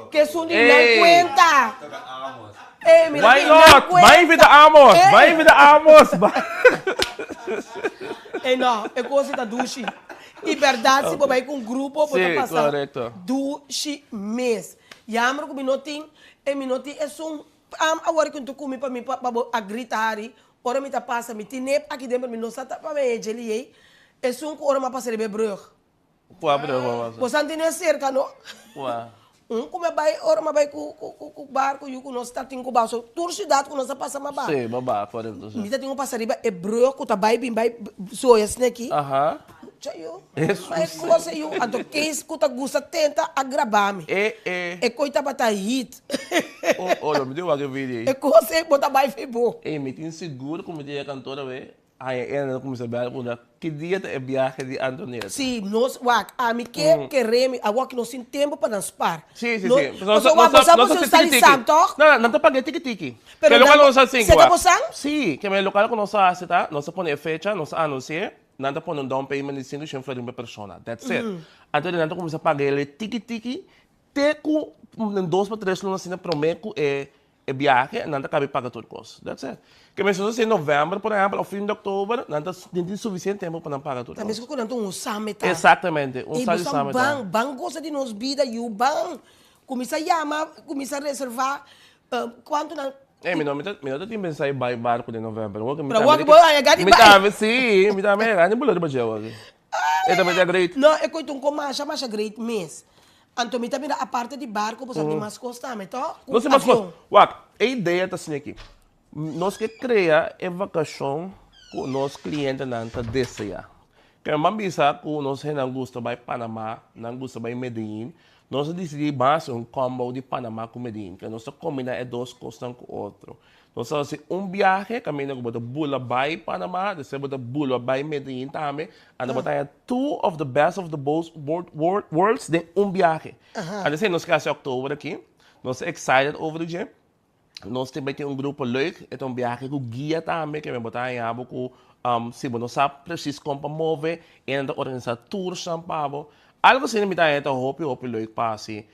que são de não conta.
Why not? Vai vida Amos! Vai vida Amos!
Não, é coisa da duche. E verdade, se você vai com um grupo, você passa
correto.
duche mês. E a amor com minutinho é agora que tu come para mim para gritar, ora me tá passa, me tinep aqui dentro, me não está para me geli, é hora me passa de beber.
Pobre, vamos.
Você não tem cerca, não? Como vai, ora, mas vai com o barco, e o nosso tá tem com o barco. Toda cidade que nós passa mais barco.
Sim, babá, correto.
Me tem que passar riba, é broco, tá vai, bem, vai, só esse aqui.
Aham.
Chayo.
Isso,
Mas coisa eu, então quem escuta gosta tenta agravar-me. É coisa para hit.
Olha, me deu aquele vídeo
É
aí.
coisa bota vai foi bom.
Me tinha seguro como tinha cantora, velho. Aí, ela começou a ver, que dia é viagem de Antonieta?
Sim, nós, wak, a mim queremos, a wak nós tem tempo para dançar.
Sim.
Nós vamos estar em Santo.
Não te paguei tiki-tiki.
Pero
Que local
não-
nós assim,
Você tá gostando?
Sim, que é local que nós assim, tá? Nós põe fecha, nós anuncia, nós põe um down payment de 500 florins por pessoa. That's it. Então, nós começa a pagar ele tiki-tiki, teco, 2 para 3 lunas assim, prometo é viagem, nós acaba de pagar tudo coisa. That's it. Que mesmo assim, em novembro, por exemplo, ao fim de outubro, nós tem suficiente tempo para não pagar tudo.
Também se quando um summit.
Exatamente,
E
sal de
você
summit.
bang gosta de nos vida e o bang começa a chamar, começa a reservar quanto na
Mi non ti pensai bai barco di novembre.
Pero wag mo ay agad
Mi
iba.
dami, sì, mi dami agad. Bulo di ba siya wag? Ito ba great?
Não, é coisa um comasha, mas é great mês. Então, me também a parte de barco, você tem mais costa, mas tá?
Não sei mais coisa. Wag, a ideia tá assim aqui. Nós que cria a vacação com nós clientes nanta deseja. Que mambisa com nós não gusta vai Panamá, não gusta vai Medellín. Nós decidimos um combo de Panamá com Medellín, que nós combina duas coisas com o outro. Nós fazemos viagem, caminho com o Bula by Panamá, depois o Bula by Medellín também, e nós temos two of the best of the both worlds de viagem. Assim, nós queremos outubro aqui, nós excited over o dia. Nós também temos grupo leuk, é viagem com guia também, que me botar em abo com, se nós sabemos preciso como mover, e nós organizar tours São Paulo. Algo assim, me dá então, hope leuk passe,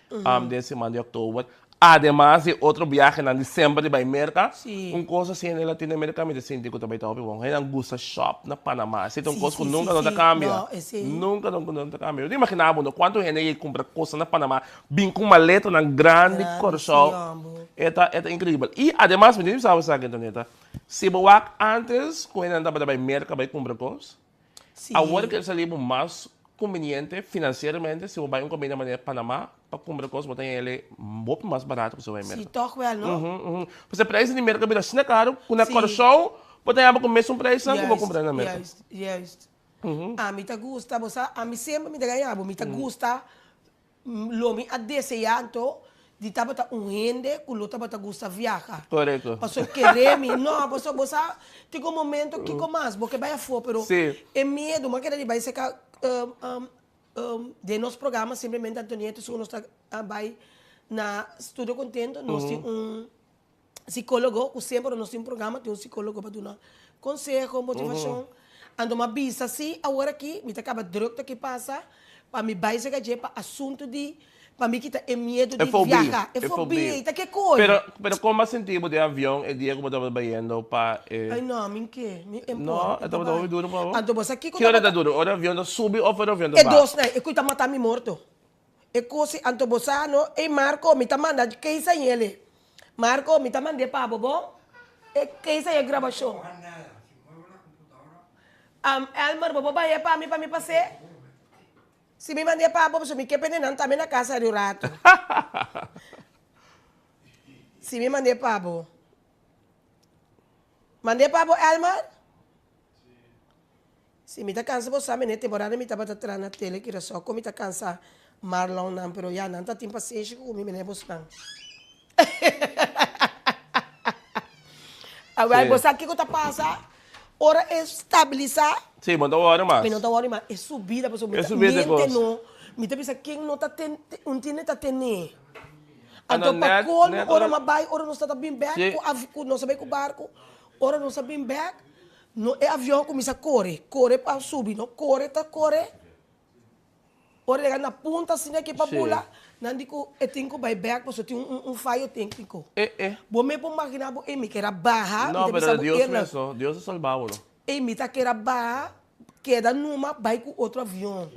desse semana de outubro. Además, outro viagem na dezembro de América.
Sim.
Coisa assim na Latinoamérica, me senti que eu também estava bom. Ainda gusta shop na Panamá. Se tem
Sim,
coisa que
sim,
nunca
sim,
não
sim.
cambia.
Não, esse-
Nunca não cambia. Eu imaginava, quanto gente compra coisa na Panamá, bem com uma letra na grande
Grande,
corção.
sim, amor.
É incrível. E, además, me diz, sabe, Antonieta, se eu antes, quando eu andava na América, vai comprar coisas,
Sim.
agora que ele saliu mais conveniente financeiramente, se eu vai combinar maneira Panamá, para comprar coisas, botar ele muito mais barato que se vai
Sim,
América.
toque well, não?
Você preço de América é assim caro, com a
Sim.
corção, botar ele com o mesmo preço que eu vou comprar na América.
Yes. A mim tá gusta, você, a mim sempre me ganha, a mim tá gusta, lo me a deseando, de tabata rende, com lo tabata gusta viajar.
Correto.
Pasó querer-me, não, pasó, você tem um momento que comas, porque vai a for, pero
Sim.
é medo, mas que vai ser que de nosso programa, simplesmente Antonieta, se nós vai na Estudo Contento, nós temos psicólogo, que sempre nós temos programa, tem psicólogo para dar conselho, motivação. Ando uma visa assim, agora aqui, me acaba druk que passa, para me vai ser que para assunto de, para mim que tá é medo de viajar, é fobia, tá que coisa.
Pero como sentido de avião, é dia que eu estava indo para...
Ai não, mim que,
Não, eu estava duro para você.
Ando você aqui
Que hora está duro? Hora avião subi ou fora avião
é
da
dois, né? É que tá matar me morto. É coisa, ando você não, e Marco, me tá mandando, que isso aí ele? Marco, me tá mandando para bobo? É que isso aí é gravação. Elmer, bobo, vai para mim passei. Se me mandei para bobo, se me quer penenando também na casa do rato. Se me mandei para bobo. Mandei para bobo, Elmer? Se me tá cansa, você sabe, né? Temporada me tá batendo na tele, que era só como me tá cansa Marlon, não, pero já não tá tempo paciência com me leva os não. Agora, você aqui que tá passa, hora é estabilizar,
Sim, manda hora mais.
mas não tá hora mais, é subida, pessoal.
É subida, coisa.
não, me tá pensando, quem não tá tendo, não tem tá tendo.
Ah,
Então,
não,
para
net,
quando, hora
hora-
mais vai, hora não está bem back,
Sim.
não sabe com o barco, hora não está bem back, no é avião começa a correr para subir, não corre, hora chegar na ponta assim aqui para
Sim.
pular, não digo, eu tenho que vai back, porque tem um falho técnico. Vou me imaginar, eu me quero barrar,
Não,
me
pero
pensava,
Deus
ela-
mesmo, Deus salvava, não?
e me tá querendo barrar, queda numa, vai com outro avião.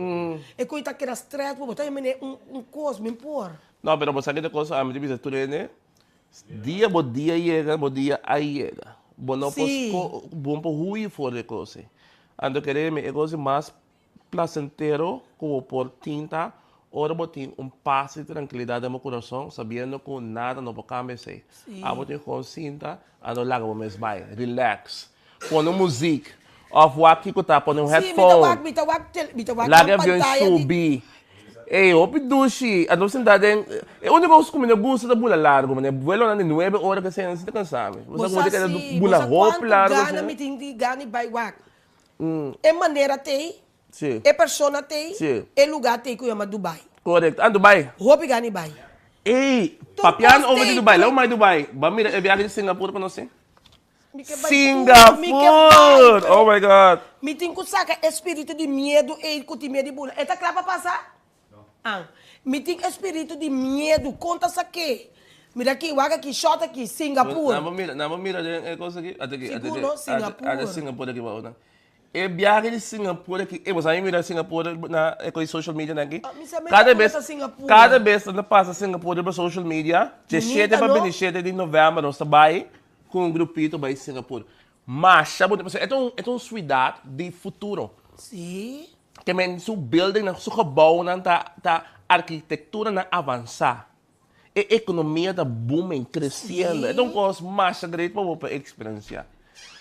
E quando tá querendo stress, vou botar um coisa, me impor.
Não, pero você aqui de coisa, a mim diz, tu né? Dia bo dia chega, bo dia aí chega. Bo não
Sim.
posso, bom por ruim fora de coisa. Ando querer me coisa mais placentero como por tinta Ahora botín paz de tranquilidad en mi corazón, sabiendo que nada no puede cambiar.
Sí.
Botín con cinta, ando lá como mes vai, relax. Pon música, off aqui que tá, pon headphone. Laga avião subir. Ei, opi dushi, a nossa cidade é onde eu comi gosto da bula largo, mas vuelo na 9 horas que você não está cansado. Você pode ter bula roupa largo.
Gana me tem de gana vai wak. É maneira tem,
Sim.
é persona tem,
Sim.
é lugar tem que chama Dubai.
Correto. Ah, Dubai.
Roupa gana vai.
Ei,
Tu
papiano
gostei,
over de Dubai,
tu-
lá mais Dubai. Vamos mirar, é viagem de Singapura para nós, hein?
Me que vai
Singapore!
tudo, me que vai,
Oh my God!
me tem que sacar espírito de medo e que tem medo de bula. É tá claro para passar? Ah, me tem espírito de medo, conta isso aqui. Mira aqui, waga aqui, shot aqui, Singapura.
Não, mira, é coisa aqui. Até aqui,
Seguro, Singapura.
Até Singapura aqui, bom, né? É viagem de Singapura aqui. E você aí mira Singapura na social media aqui.
Ah, mas também
Cada
tá
vez,
falando Singapura.
cada vez que passa Singapura para social media, de
Bonita,
7 para
não?
27 de novembro, nós vai com um grupito para Singapura. Mas, sabe, é uma cidade de futuro.
Sim.
Que men su building na su gebouw na ta arquitectura na avançar. A economia está booming, crescendo.
Sim.
Então, coisa mais grande para experienciar.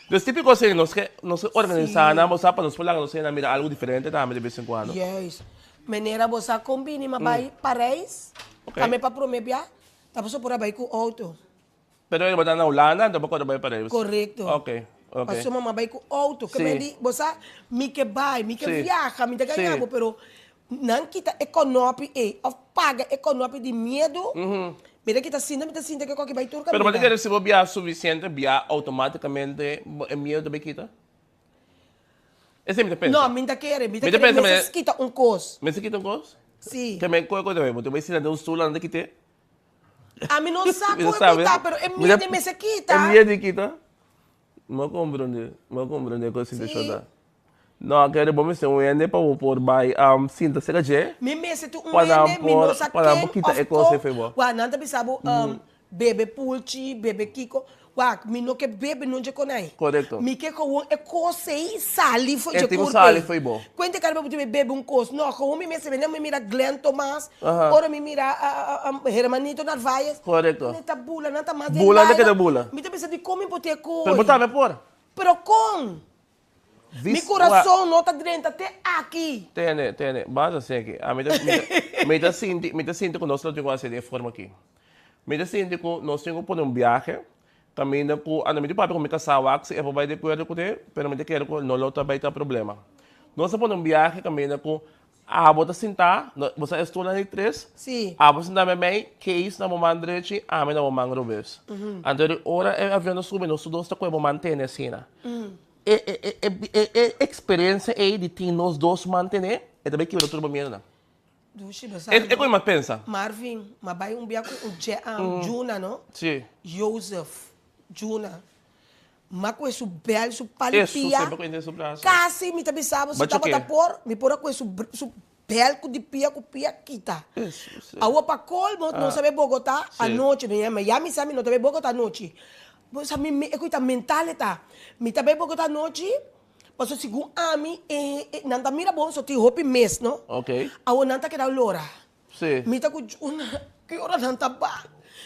Então, típico assim, nós organizamos, para nós falar, nós mira algo diferente também de vez em quando.
Yes. Maneira você combina, mas vai Paris,
Ok.
também para prometer, tá para por aí com auto.
Pero ele está na Holanda, então pode ir para eles.
Correto.
Ok, ok.
Passou uma vai com auto, que
Sim.
me di, você me que vai, me que
Sim.
viaja, me que
Sim.
ganhamos, pero não kita econômico ou paga econômico de medo. Mira que tá sinta que qualquer vai turca.
Pero pode querer se você viajar suficiente, viajar automaticamente, é medo de bequita? É sempre pensa.
Não, me tá querendo, me tá
Me tá
querendo,
pensa,
mas quita coisa.
Mas você quita um coisa?
Sim.
Que me coisa também, você vai ensinar de um sul lá que tem.
A mim não saco
Você sabe,
quita,
né?
pero é
Mira-
medo de me se quita.
É medo de quita? Não compreendo coisa assim de chorar. Não, quero bom ser um ende para por vai sinta será que
Me mese tu
Para
ene, me no sa
para
ken
kita
of
eko
ko.
se febo.
Wa nanta bisabo bebe pulchi, bebe kiko. Wa mi no ke bebe non je konai.
Correcto.
Mi ke ko e ko sei sali foi
É
je
tipo
curte.
sali foi bom.
Quente cara bebe um cos. No, ko mi mese vene me mira Glenn Thomas.
Aham.
Ora me mira Hermanito Narvaez.
Correcto.
Neta bula, nanta mais.
Bula, onde que é bula?
Mi te pensa de como poter ko.
Pero botar me por.
Pero com. Mi coração não tá dentro até aqui.
Tem, mas assim aqui, a me tá sinto que nós não temos assim de forma aqui. Me tá sinto que nós temos por um viagem, caminho com, a minha papai com me casava, se é para vai de acordo com ele, pero me quero que não lo também tá problema. Nós por um viagem, caminho com a bota sentar, você estou na 3.
Sim.
A você não bem, que isso na mão direita, a minha na mão revés. Então, hora é avião no sube, nós dois tá com a manter assim, né? Experiência aí de ter nós dois manter, é também que eu estou bem, né?
Dushi,
É como mais pensa?
Marvin, mas vai bia com Juna, não?
Sim.
Joseph, Juna. Mas com esse belo, esse
Isso,
palipia.
sempre que eu entendo braço.
Casi, me também sabe, se
Mas o
estava
quê?
a pôr, me pôr com esse belo de pia, com pia quita.
Isso, sim.
A para colmo, não sabe Bogotá, à
Sim.
noite, me Miami, sabe, não sabe Bogotá à noite. Mas a mim, é coisa mental, tá? Me também Bogotá à noite, mas segundo a mim, não tá mira bom, só tem roupa mês, não?
Ok.
A não tá que dá lora.
Sim.
Mita ko que hora não tá ba?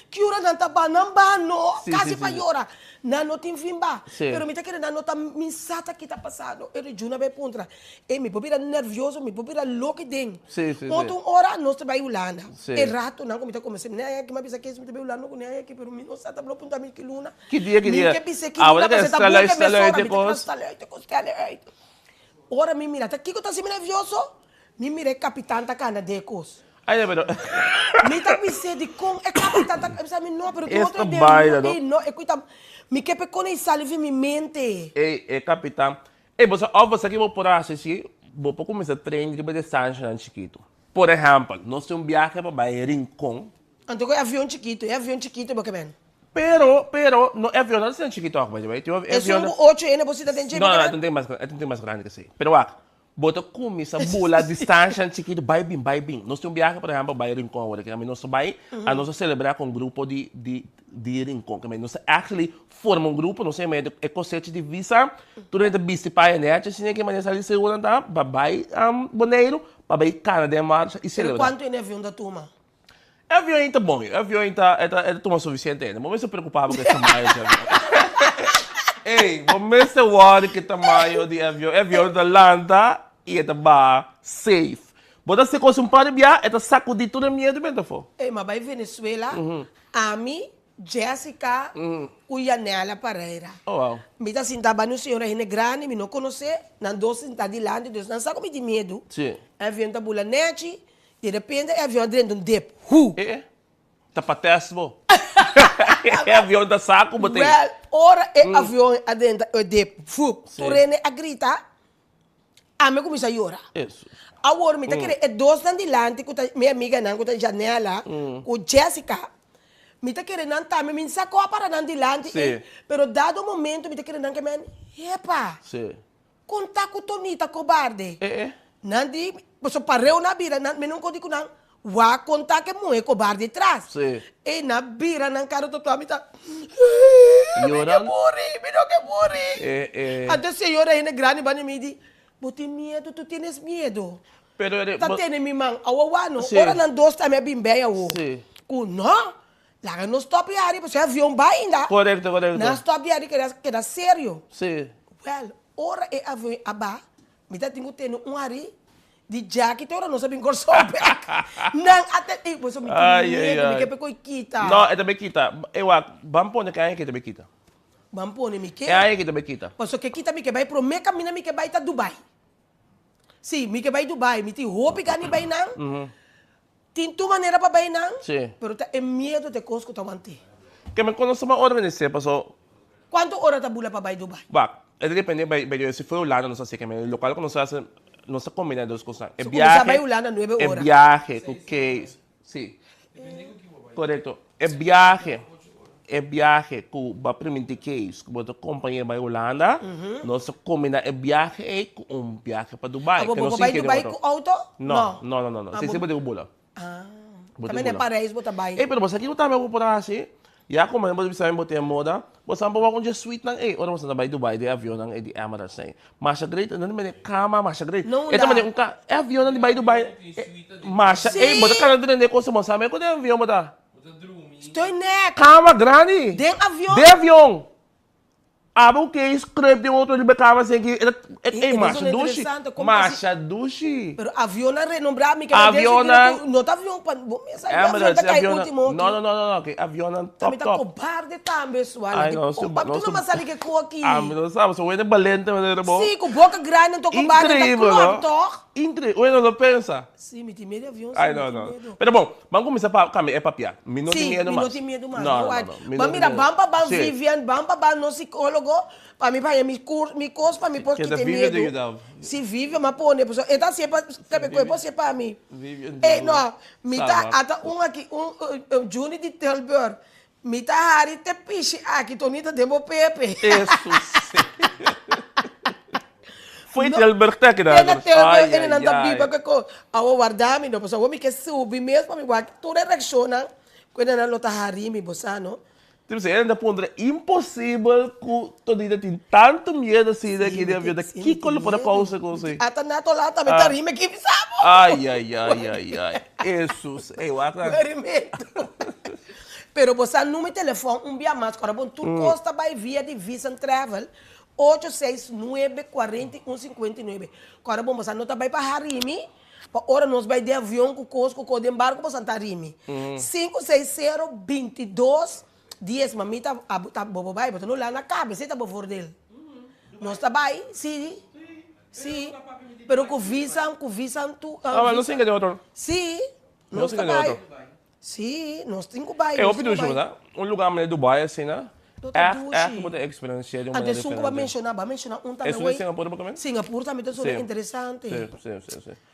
Que hora não tá ba? Não ba no.
Sim,
Casi
sim,
para
sim.
hora. Não não tem fim ba.
Sim.
Pero mita que não nota mensata que tá passando. Ele juna be puntra. E me popira nervioso, me popira louco den.
Sim, sim,
Ontem
sim.
hora nós te vai Holanda.
Sim.
E rato não como tá começando. Né que me pensa que isso me te vai Holanda com né que pero me não sata blo punta me que luna.
Que dia?
Que pensa que
Agora
luna
que
tá
está lá,
boca
está lá,
me
te cos.
Ora me mira, tá que eu tá assim nervioso? Me mira capitão tá cana de cos.
Aí, pero...
Me tá pensando de como é capitão tá sabe não, pero que
Esta
outro
baila,
ideia não é coisa me que pecou nem saliva me mente.
Ei, capitão. Ei, você aqui vou por assim, vou começar a treinar de distância chiquito. Por exemplo, nós temos um viagem para Rincón.
Então é avião chiquito, porque bem.
Pero, no, avião não é chiquito, mas vai ter
É
avião...
só 8 N você tá dentro
Não, tem mais grande que assim. Pero, Bota come sa bula, distância, chiquito, vai bem. Nós temos viagem, por exemplo, vai Rincon, agora, que nós vai a nós celebrar com um grupo de Rincon, que nós actually forma um grupo, nós temos é conceito de visa, durante a vista para a net, assim que maneira ali segura, tá? Vai boneiro, vai Canadá, marcha e
Pero
celebrar.
quanto é avião da turma?
O avião ainda bom, o avião ainda é turma suficiente ainda, mas eu se preocupava com esse tamanho de avião. Ei, vamos se worry que tamanho de avião, avião da landa e é ba safe. Bota se coisa um par de viagem, é sacudir tudo a minha de bem for.
Ei, mas vai Venezuela, Ami, Jessica, Uyanela Pereira.
Oh, wow.
Me tá sentado no senhor aí grande, me não conhece, não dou sentado de lá, não sabe como de medo.
Sim.
Avião da bulanete, de repente é avião dentro de um dep.
Tá para teste, bom. É avião da saco, botei.
Well, ora é avião dentro do dep. Tu rene a gritar, a me começa a chorar.
Isso.
Agora, me tá querendo, é dois anos delante, com minha amiga, não, com a janela, com Jessica. Me tá querendo, não, tá, me sacou para não delante. Pero dado o momento, me tá querendo, que me, epa,
Sim.
contar com Tonita, cobarde. Não di, você parou na bira, não, me não contigo, não. Vá contar que é cobarde atrás.
Sim.
E na bira, não quero tocar, me tá.
Llorando?
Me não que morrer. Até se llora aí, grande, vai me dizer, vou ter medo, tu tens medo.
Pero
Tá tendo minha mãe, awawano, ora não dois também bem bem, awo.
Sim.
Não, lá no stop aí, você avião vai ainda.
Correto.
Não stop aí, que era sério.
Sim.
Well, ora é avião aba, me tá tendo um ari de jacket, ora não sabe em corso back. Não, até você me medo, me quer pegar quita.
Não, é também quita. Eu acho, vamos pôr que é que também quita.
Vamos pôr me quer.
É aí que também quita.
Mas que quita me que vai pro meca, mina me que vai tá Dubai. Sim, me que vai Dubai, me tem roupa que vai não. Tem tua maneira para vai não.
Sim.
Pero tá é medo de coisas que tá manter.
Que me conheço uma organização, passou.
Quanto hora tá bula para vai Dubai?
Bah, é depende, se foi Holanda, não sei que é o local que nós fazemos, nós combinamos duas coisas. É
viagem. Vai Holanda 9 horas.
É viagem, com case. Sim. Correto. É viagem que vai permitir case, que a companhia vai Holanda, nós combinamos é viagem com viagem para Dubai.
Você vai Dubai com auto?
Não. Você sempre tem o bula.
Também é para isso, você vai.
Ei, pero você aqui não tá me por assim. Já como eu vou saber botar moda, você não pode com suite nang ora você vai Dubai de avião nang de Emirates sei. Mas a great não me cama, mas a great. Então me um é avião nang de Dubai. Mas bota cara de coisa mas sabe quando é avião bota.
Estou neck.
Cama grande.
De avião.
De avião. O que escreve de outro de cama assim que é marcha duche.
Pero avião não renombrar me que
avião
não tá avião para
Emirates avião. Não, que avião top.
Também tá cobarde também, pessoal. Tu não sabe que co aqui.
Não sabe, só é valente, mas é bom.
Sim, com boca grande, não tô cobarde, tá club,
incrível, eu não pensa.
Sim, me tem medo de avião.
Ai, não. Pero bom, vamos começar para é papiar. Me não tem medo mais.
Sim, não tem medo mais.
Não.
Mas mira, vamos para Vivian, vamos para no psicólogo, para mim vai me curso, para mim pode ter medo. Se vive, mas pô, né, pessoal. Então se é para você para mim. Eh, não, me tá até aqui, Juni de Telber. Me tá hari te piche aqui, Tonita de Pepe.
Isso. Foi Telber que dá.
Ele não tá biba que ao guardar-me, não, pessoal, me quer subir mesmo para me guardar. Toda reaciona quando não tá hari me boçano.
Tipo assim, ainda pondre impossível que todo tem tanto medo assim daqui de avião, que coisa para pausa com você.
Até na tola também tá rime que sabe.
Ai. Jesus, eu acho.
Pero você no meu telefone dia mais, agora bom, tu costa vai via de Visa Travel 869-4159. Agora bom, você não tá vai para Harimi. Ora nós vai de avião com Cosco, com o embarque para Santa Rimi. 560-22 10, mamita, tá bobo vai, botou lá na cabeça, tá bobo dele. Nós tá vai, sim. Pero com visa tu.
Mas não sei que é outro.
Sim.
Não sei que é outro.
Sim, nós temos que vai.
Eu pedi junto, né? Lugar em Dubai assim, né? É que você experiência de uma
maneira diferente. Vai mencionar um também.
Isso é Singapura, basicamente?
Singapura também é interessante.
Sim.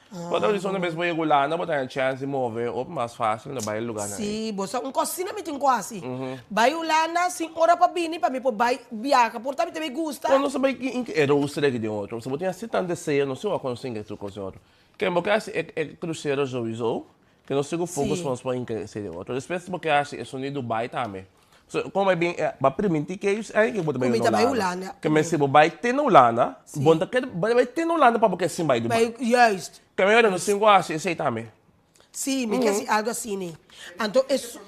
Pero isso na vez voy gulana, botar a chance de mover, ou mais fácil na baile lugar na.
Sim, você um cocina me tem quase. Vai ulana, 5 horas para vir, para mim pode vai viajar, por também me gusta.
Quando você vai que era o segredo de outro, você botar assim tanto desejo, não sei o quando você entra com outro. Que é porque é cruzeiro jogo, que não sei o fogo
Sim.
vamos para increscer de outro. Depois porque é sonido Dubai também. So, como é bem, para permitir que isso aí que botar bem
Comida vai ulana.
Que mas se vai ter no Holanda, bom que vai ter no Holanda para porque sim vai Dubai.
Vai, yes.
Que melhor não sei o que esse aí também.
Sim, me quer assim, algo assim, né? Então, isso...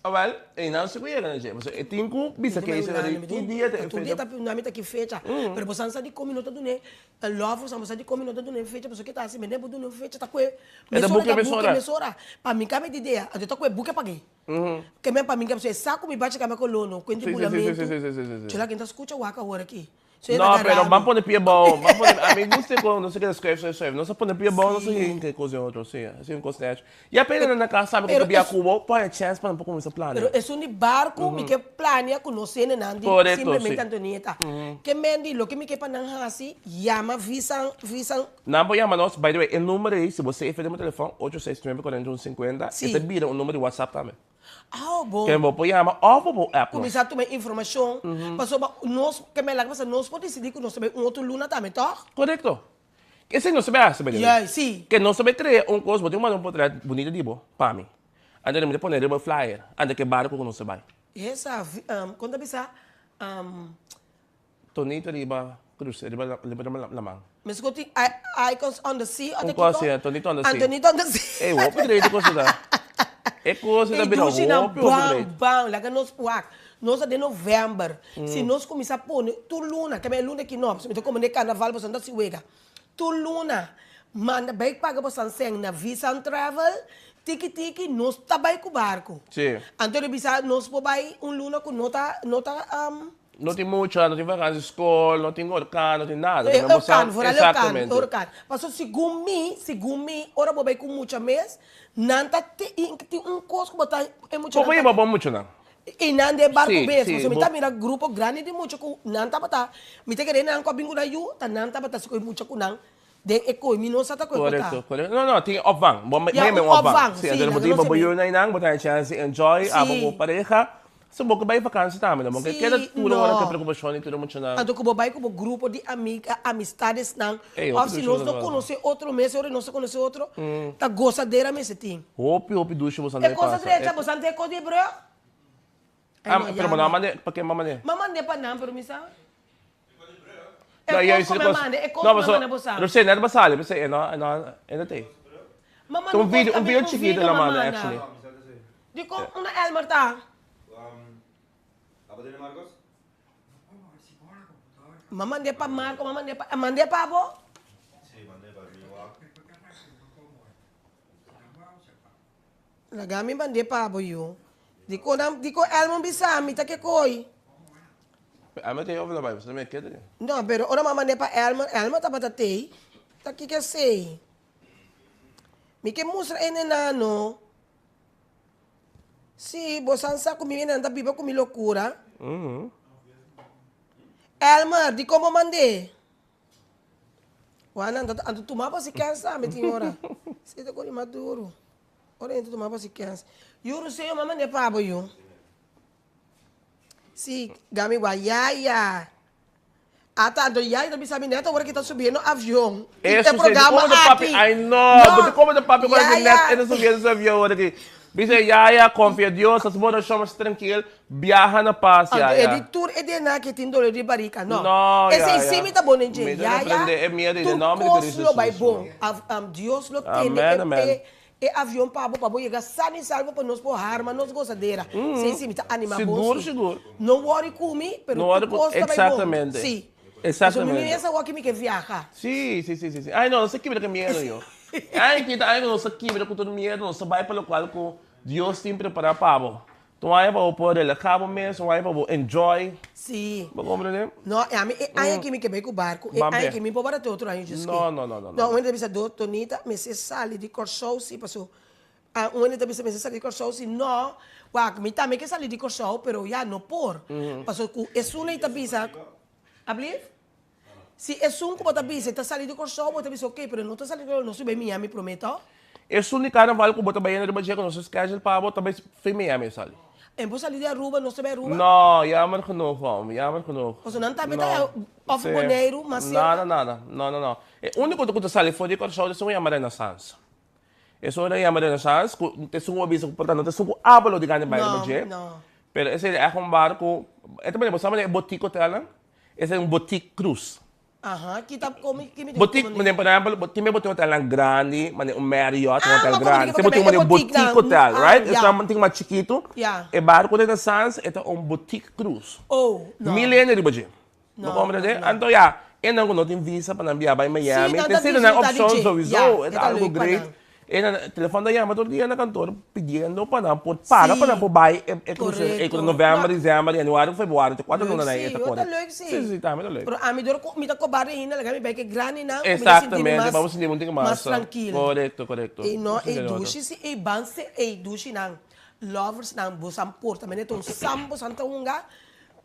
Well, não sei o que é, né, gente? Você tem que bisa que isso aí. Que dia tem
tu dia tá na meta que fecha, pero você não sabe como minuto do né, logo você não sabe como minuto do né fecha, porque que tá assim, mas nem do né fecha tá com mesora, para mim cá me ideia, eu tô com buque paguei. Que mesmo para mim que você saco me bate com colono, com endibulamento. Chega quem tá escuta o aka agora aqui.
No, pero vamos a poner pie bom. A mí gusta cuando no sé qué describe, no se pone pie bom, no sé qué cosa otro, sí, así un coste. Y apenas na casa sabe que via Cuba, põe a chance para um pouco esse plano.
Pero es un barco que planea conocer Nandi simplemente Antonieta. Que mendi lo que me quepa nan hasi, llama visan.
Não vou chamar nós, by the way, o número aí, se você efetuar meu telefone, 869-4150,
Sim.
e te vira um número de WhatsApp também.
Ah, bom.
Que eu vou chamar, ou vou app.
Começar a tomar informação, passou nós que me laga, nós podemos decidir que nós também outro luna também, tá?
Correto. Que se não souber, sabe?
Yeah, sim.
Que não souber criar um coisa, vou ter uma portrait bonita de boa, para mim. Anda me poner um flyer, anda que barco que não se vai.
Essa, quando bisa,
Tonito riba, cruz, riba lamang.
mas escute, icons on the sea,
Um coisa, Tonito on the sea.
Antonito on the sea.
Eh, wap direito coisa da. É coisa da bira,
Bam, lá que nós puak. Nós é de novembro. Se nós começar a pôr, tu luna, que é luna que nós, então como de carnaval, você não se uega. Tu luna, manda bem paga para Sanseng na Visa and Travel, tiki nós tá bem com o barco.
Sim.
Então, nós podemos luna com nota
Não tem muita, não tem vacância de escola, não tem orcan, não tem nada.
Exatamente. Mas segundo mim, ora vou com muita mês, não tem coisa que botar é muito.
Como é bom muito não?
E não é barco mesmo,
sim,
você me tá mira grupo grande de muito com não tá botar. Me tem que ir não com a bingo da yu, tá não tá botar se com muito com não. De eco mi não sata com
correto. Não, tem opvang. Mesmo opvang. Sim, andar botar para boiar na inang, botar a chance enjoy, abo pareja. Se você vai vacância também, não? Porque cada tudo agora tem preocupação e tudo muito não.
Então, como vai com o grupo de amistades não. Ou se nós não conhece outro mês, ou não se conhece outro, tá gozadeira mesmo tem.
Hopi ducha você não
é coisa direita, você não tem coisa de bro.
Pero não mande, para que mamane?
Mamane pa não, pero misa.
É
coisa mamane, é coisa mamane você.
Não sei, nada basale, mas é não tem.
Mamane
um vídeo chiquito na mano actually.
Dico, uma Elmer tá.
Apa din Marcos?
Mamande pa Marco, mande pa abo.
Sí, mandé para mi walk.
Lagami mande pa abo yun. Dico Elmer bisa, mita que coi.
Mas tem over na Bible, você não me quer?
Não, pero ora mamande pa Elmer tá batatei. Tá que sei. Mi que mostra enenano. Si, bosan sa kumi nanda biba kumi loucura. Elmer, di como mandei. Wana, ando tomava se cansa, me tinhora. Se te cori maduro. Ora, ando tomava se cansa. Yuro sei, mamãe de pabo yo. Si, gami wa yaya. Ata ando yaya, não sabe neta, agora que tá subindo avião.
Esse programa aqui. I know, como de papi agora que net, ele subindo esse avião agora aqui. Dice, Yaya, confia em Deus, as boas chamas tranquilo, viaja na paz, Yaya.
É de tour, é de nada que tem dor de barriga, não.
Não,
Esse em cima tá bom, né,
Yaya? É medo de nome
de Cristo. Tudo vai bom. Deus lo tem.
Amém.
É avião para chegar sano e salvo para nós por arma, nós gozadeira. Sem cima tá animado.
Seguro.
Não worry comigo, pero
tu gosta vai bom. Exatamente.
Sim.
Exatamente.
Mas essa que me quer viajar.
Sim. Ai, não, você que me medo, eu. Ai, que tá, não sei que me com todo medo, não sabe pelo qual com Deus tem preparado para então aí para poder relaxar mesmo, aí para enjoy.
Sim.
Vamos compreender?
Não, aí que me quer com o barco, aí que me pode para outro ano. Não, uma entrevista do Tonita, me se sale de Corsou, se passou. Uma entrevista me se sale de Corsou, se não, me também que sale de Corsou, pero já não por. Passou com, é uma entrevista, abrir? Si es un como también, se está saliendo con show, vos te dices, ok, pero no está saliendo, no sube Miami, prometo.
Esse único carnaval que bota bem na Riba com nosso schedule para botar bem foi Miami, sabe?
En vos salir de Aruba, no se ve Aruba.
Não, jammer genoeg, man. Jammer genoeg.
O sea, não tá off Bonaire, mas
Nada. Não. O único que eu saí foi de show de uma Renaissance. Isso era uma Renaissance, tem um aviso, portanto, tem um abalo de ganho para a Riba.
não.
Pero esse é um barco, é também, você sabe, é boutique hotel, esse é um boutique cruise.
Aham, kita kami
Boutique, por exemplo, tem boutique hotel grande, mas um Marriott, um hotel
mas
grande.
como
Tem
que
um
boutique
boutique
lang?
hotel, right?
Yeah.
Esse tem mais chiquito.
Yeah.
E barco de Renaissance, é um boutique cruise.
Oh, no.
Milênio de budget.
No,
Não compreende?
no.
Então, já, eu não tenho visa para enviar para Miami.
Sim,
Tem sido
tá
na opção
DJ.
sowieso,
Yeah,
é
tá
algo
leuk pa
great.
lang.
E na telefone da Yama, todo dia na cantor, pedindo para por buy,
Correcto.
novembro, dezembro, januário, fevereiro, 4
Leuk,
não na
sim,
essa
eu
coisa.
tá leuk, sim.
Sim, tá, muito leuk.
Pero a mim dor mi ta ko bare ina laga mi vai que grande na.
Exatamente, vamos sentir muito mais.
Mais tranquilo.
Correto.
E no
Sim,
e
garoto.
dushi si e banse e dushi nang lovers nang busam porta mene ton sambo santa unga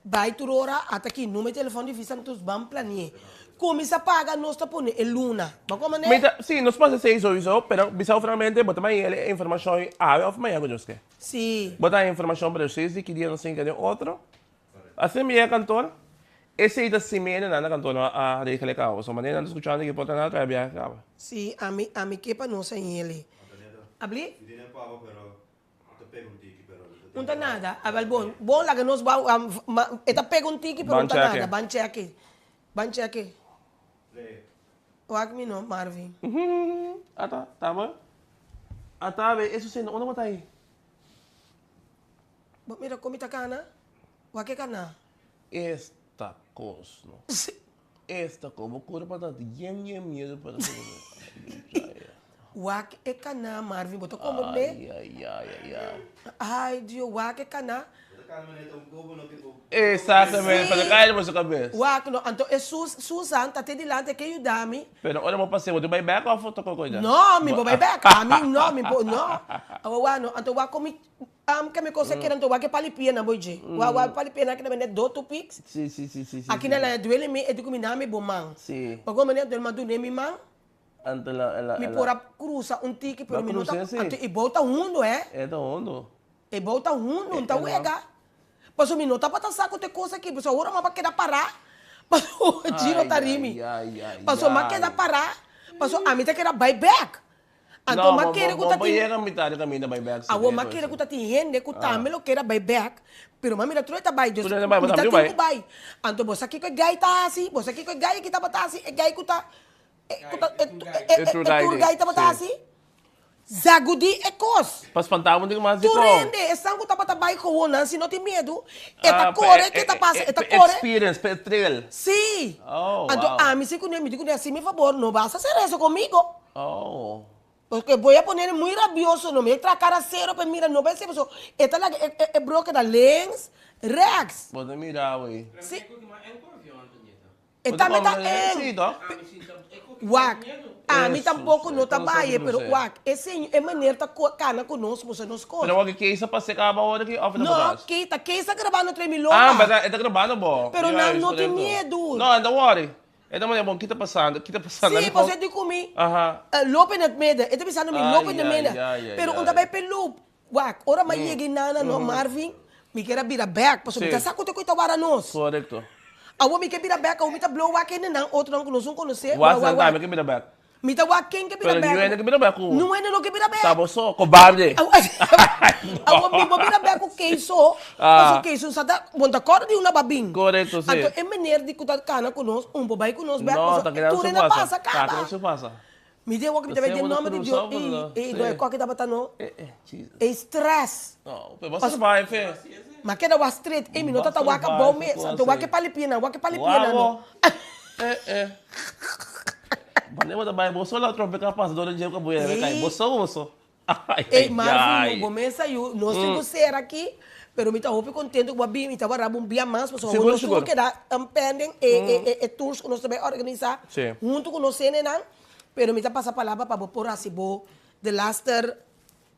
vai turora até que número de telefone de visa tus bam planie. Começa a pagar nós tá pone e luna. Ba como né?
Sim, nós podemos fazer isso, pero bisao finalmente, botar mais ele informação a of mais agora que.
Sim.
Botar a informação para vocês e que dia não sei que de outro. Assim me é cantor. Esse aí da semana na cantor a Rica Lecao, só maneira de escutar que pode na trabalhar acaba.
Sim, a mi que pa não sem ele. Abli?
Hindi na pago pero ito pego un tiki pero
Não tá nada. Abal bom lá que nós vamos eta pega um tiki pero não tá nada. Banche aqui. Wag mi no Marvin.
Ata, tama? Ata, isso sim, onde botar aí?
Ba mira komita kana? Wag kana?
Esta coisa, esta coisa, vou correr para tanto, medo para
Wag e kana Marvin boto como ne? Ai, Dio, wag e kana?
Exatamente, para cair na sua cabeça.
Wag no, anto é Susan tá te dilante que ayudami.
Pero olha mo passeio, tu vai back ou foto com coisa?
No, mi bo vai back. A mim no, mi bo no. Awa no, anto wag komi kami cosa que anto wag e palipia na boje. Wag palipia que na do two pics.
Sim.
Aqui na la duele me edu komi na me bomang.
Sim.
Pag mo do madu ne mi mang.
Anto ela.
Mi pora cruza un tiki pero
Ma
mi nota
cruza, sì.
anto e volta mundo
É da onde?
e volta mundo, não tá uega. Paso mi nota para saco te coisa aqui, paso agora mas queda parar. Paso giro tarimi. Paso mas queda parar. Paso a mim te queda buy back. Anto mas queda que tá
Não, não mitad kami na buyback.
Awo mas queda que tá tihende que tá me lo queda buy back. Pero mami la troita buy just.
Tu na buy,
mi
botam
tá
tu buy.
tinko buy. Anto bosa aqui que gai tá assim, bosa aqui que gai que tá batasi, e gai que tá tour gai tá batasi. Zagudi e cos.
Pas pantawan din mas
Tu
ito.
rende, esang ko tapat abay ko wonan, sino ti medo, eta core, kita pasa, eta core.
Experience, thrill.
Sí.
Oh,
Anto,
wow.
a mí sí que me digo, así mi favor, no vas a hacer eso conmigo.
Oh.
Porque voy a poner muy rabioso, no me entra cara cero, pues mira, no ves eso. Esta la broca da lens, rex.
Bota mira, wey.
Sí. Esta meta
Sí,
en.
to?
Wak. A mí
Eso,
tampoco no
então
trabalha,
sempre
pero
sei.
wak. Esse é maneira tá cana conosco, você nos conta.
Pero wag kaysa pa sekaba o naki off na
No,
bukas.
kita, que está gravando 3 milhões.
Ah, mas ita grabando bo.
Pero não tem medo.
No, don't worry. Ito man bom kita pasando.
Sim, você tem comigo.
Aha.
Lopen het midden. Ito bisa namin,
Ay,
lopen het
ay,
midden.
ay, ay,
Pero
ay.
unta bay pelup. Wak, ora may nana no Marvin. Mi kera bira back. Paso
Sí.
mi kasako te ko itawara nos.
Correcto.
Awo mi ke bira back, awo mi ta blow wak in nang outro nang kunusong kunuse.
Was ang time que mira back.
Mi ta wak king ke bira
Pero
back.
yun ang mira back ko.
Não é no que bira back.
Saboso, cobarde.
Awo mi bo bira back ko keiso. Paso keiso sa da monta cor di una babing.
Correcto, sí.
Anto e mener di kuta kana kunos, un bobay kunos back.
No,
Paso,
takinan
ture
su
na
pasa.
pasa kaba.
Takinan su pasa.
Mi de wak mi tabe
Kasi
de
mo
nome de
nagkrusaw
Dio.
mo na.
Do e ko kita batano.
Jesus.
E stress.
No, pero basta survive eh.
Makeda wa street, mi no tata waka
Basta
bome,
basta
to wake palipina no.
Bane mo tabay boso la trope ka pas do jew ka buya kay boso. Ay,
E Marvin, no começa eu, não sei ser aqui, pero mi ta hope contento com a mi ta rabum bia mais, so
Seguro,
no
seguro.
que dá pending e tours que nós também organizar
Sim.
junto com nós não, pero mi ta passa a palavra para por assim bo the laster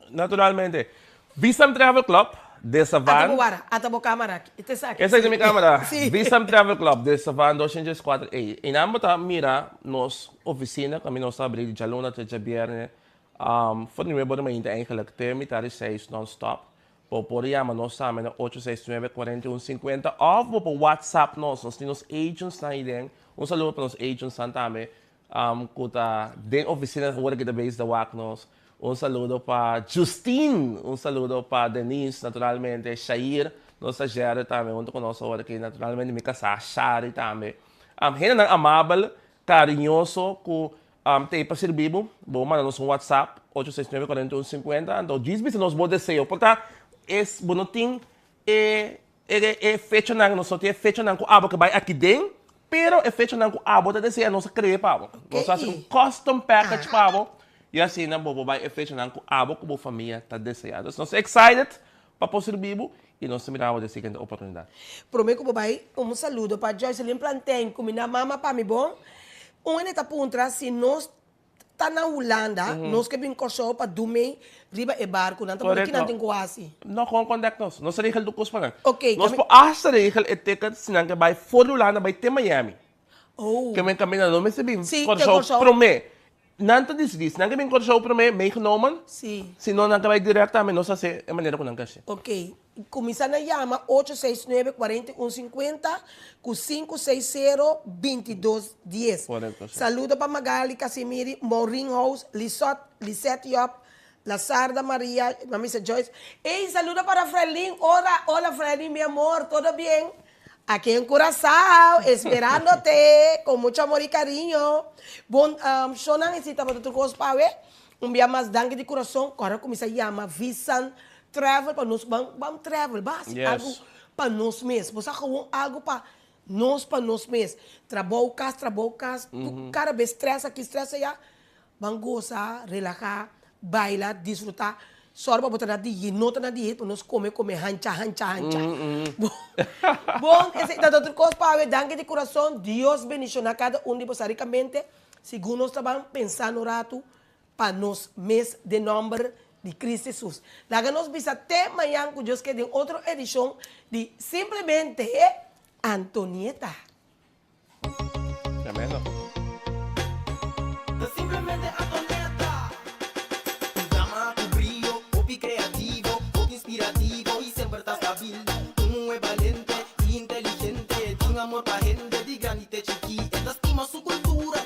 Naturalmente. Visam Travel Club, de Savan.
Atabo cámara. Este saque.
Essa é a minha câmera.
Sim.
Visam Travel Club de Savan 204A. E namo ta mira nos oficina, kami nos abrir de luna tot de viernes. Voor nu hebben we eigenlijk termitaris 6 non-stop. Por llama nos samen na 869-4150 of po WhatsApp nos nos agents na ideng. Un saludo para os agents santame. Kuta den oficina wala kita base da wak nos. Un saludo para Justine, un saludo para Denise, naturalmente, Shair, nossa gera também, junto com nossa hora aqui, naturalmente, me casar, Shari também. Rena amável, carinhoso, com tem para servir, bom, manda nos WhatsApp, 869-4150, então diz-me se nos bom desejo, portanto, esse bonitinho é feito na nossa, é feito na com abo que vai aqui dentro, pero é feito na com abo que deseja nossa criar, pavo. Nós fazemos um custom package, pavo. E assim, na bobo vai efetuar com a boa família está desejando. Nós estamos excited para poder vivo e nós miramos a seguinte oportunidade.
Prometo que vai saludo para Joyce Lim Plantain, como minha mama para mim bom. Neta puntra se nós tá na Holanda, nós que vim corso para dormir riba e barco, não estamos aqui não tem quase.
Não com contact nós, nós regel do curso para.
Ok.
Nós por esta regel é ticket senão que vai fora Holanda vai ter Miami.
Oh.
Que me caminhando, mas se bem
corso
promete. Nanta diz, não que vem corso para mim, meegenomen.
Sim.
Se não não vai diretamente, nós fazer a maneira como não quer.
Ok. Começar na llama 869-4150 com 560-2210.
Correto.
Saludo para Magali, Casimiri, Maureen House, Lisette Yop, Lazarda Maria, Mamisa Joyce. Ei, saludo para Frelin. Hola Frelin, mi amor, ¿todo bien? Aquí en Curazao, esperándote con mucho amor y cariño. Bom, Shona necesita para tu cospawe. Día más dangue de corazón. Agora como se llama Visan Travel para nós vamos travel, base
Yes.
algo para nós mesmos. Você com algo para nós mesmos. Trabalho casa, cada vez estressa aqui, estressa já. Vamos gozar, relaxar, bailar, desfrutar. Só para botar na dieta, nota na dieta, para nós comer, hancha. Bom, esse é outra coisa para ver, dangue de coração, Deus bendicionar cada um de vocês ricamente, segundo nós estamos pensando no rato, para nós mês de nome de Cristo Jesus. Laga nos bisa até amanhã, com Deus que tem outra edição de Simplesmente Antonieta.
Tremendo.
De Simplemente Antonieta. Un drama, un brillo, hobby creativo, hobby inspirativo y siempre estás hábil. Un es valiente, inteligente, tiene amor para gente de grande y chiquita, estima su cultura.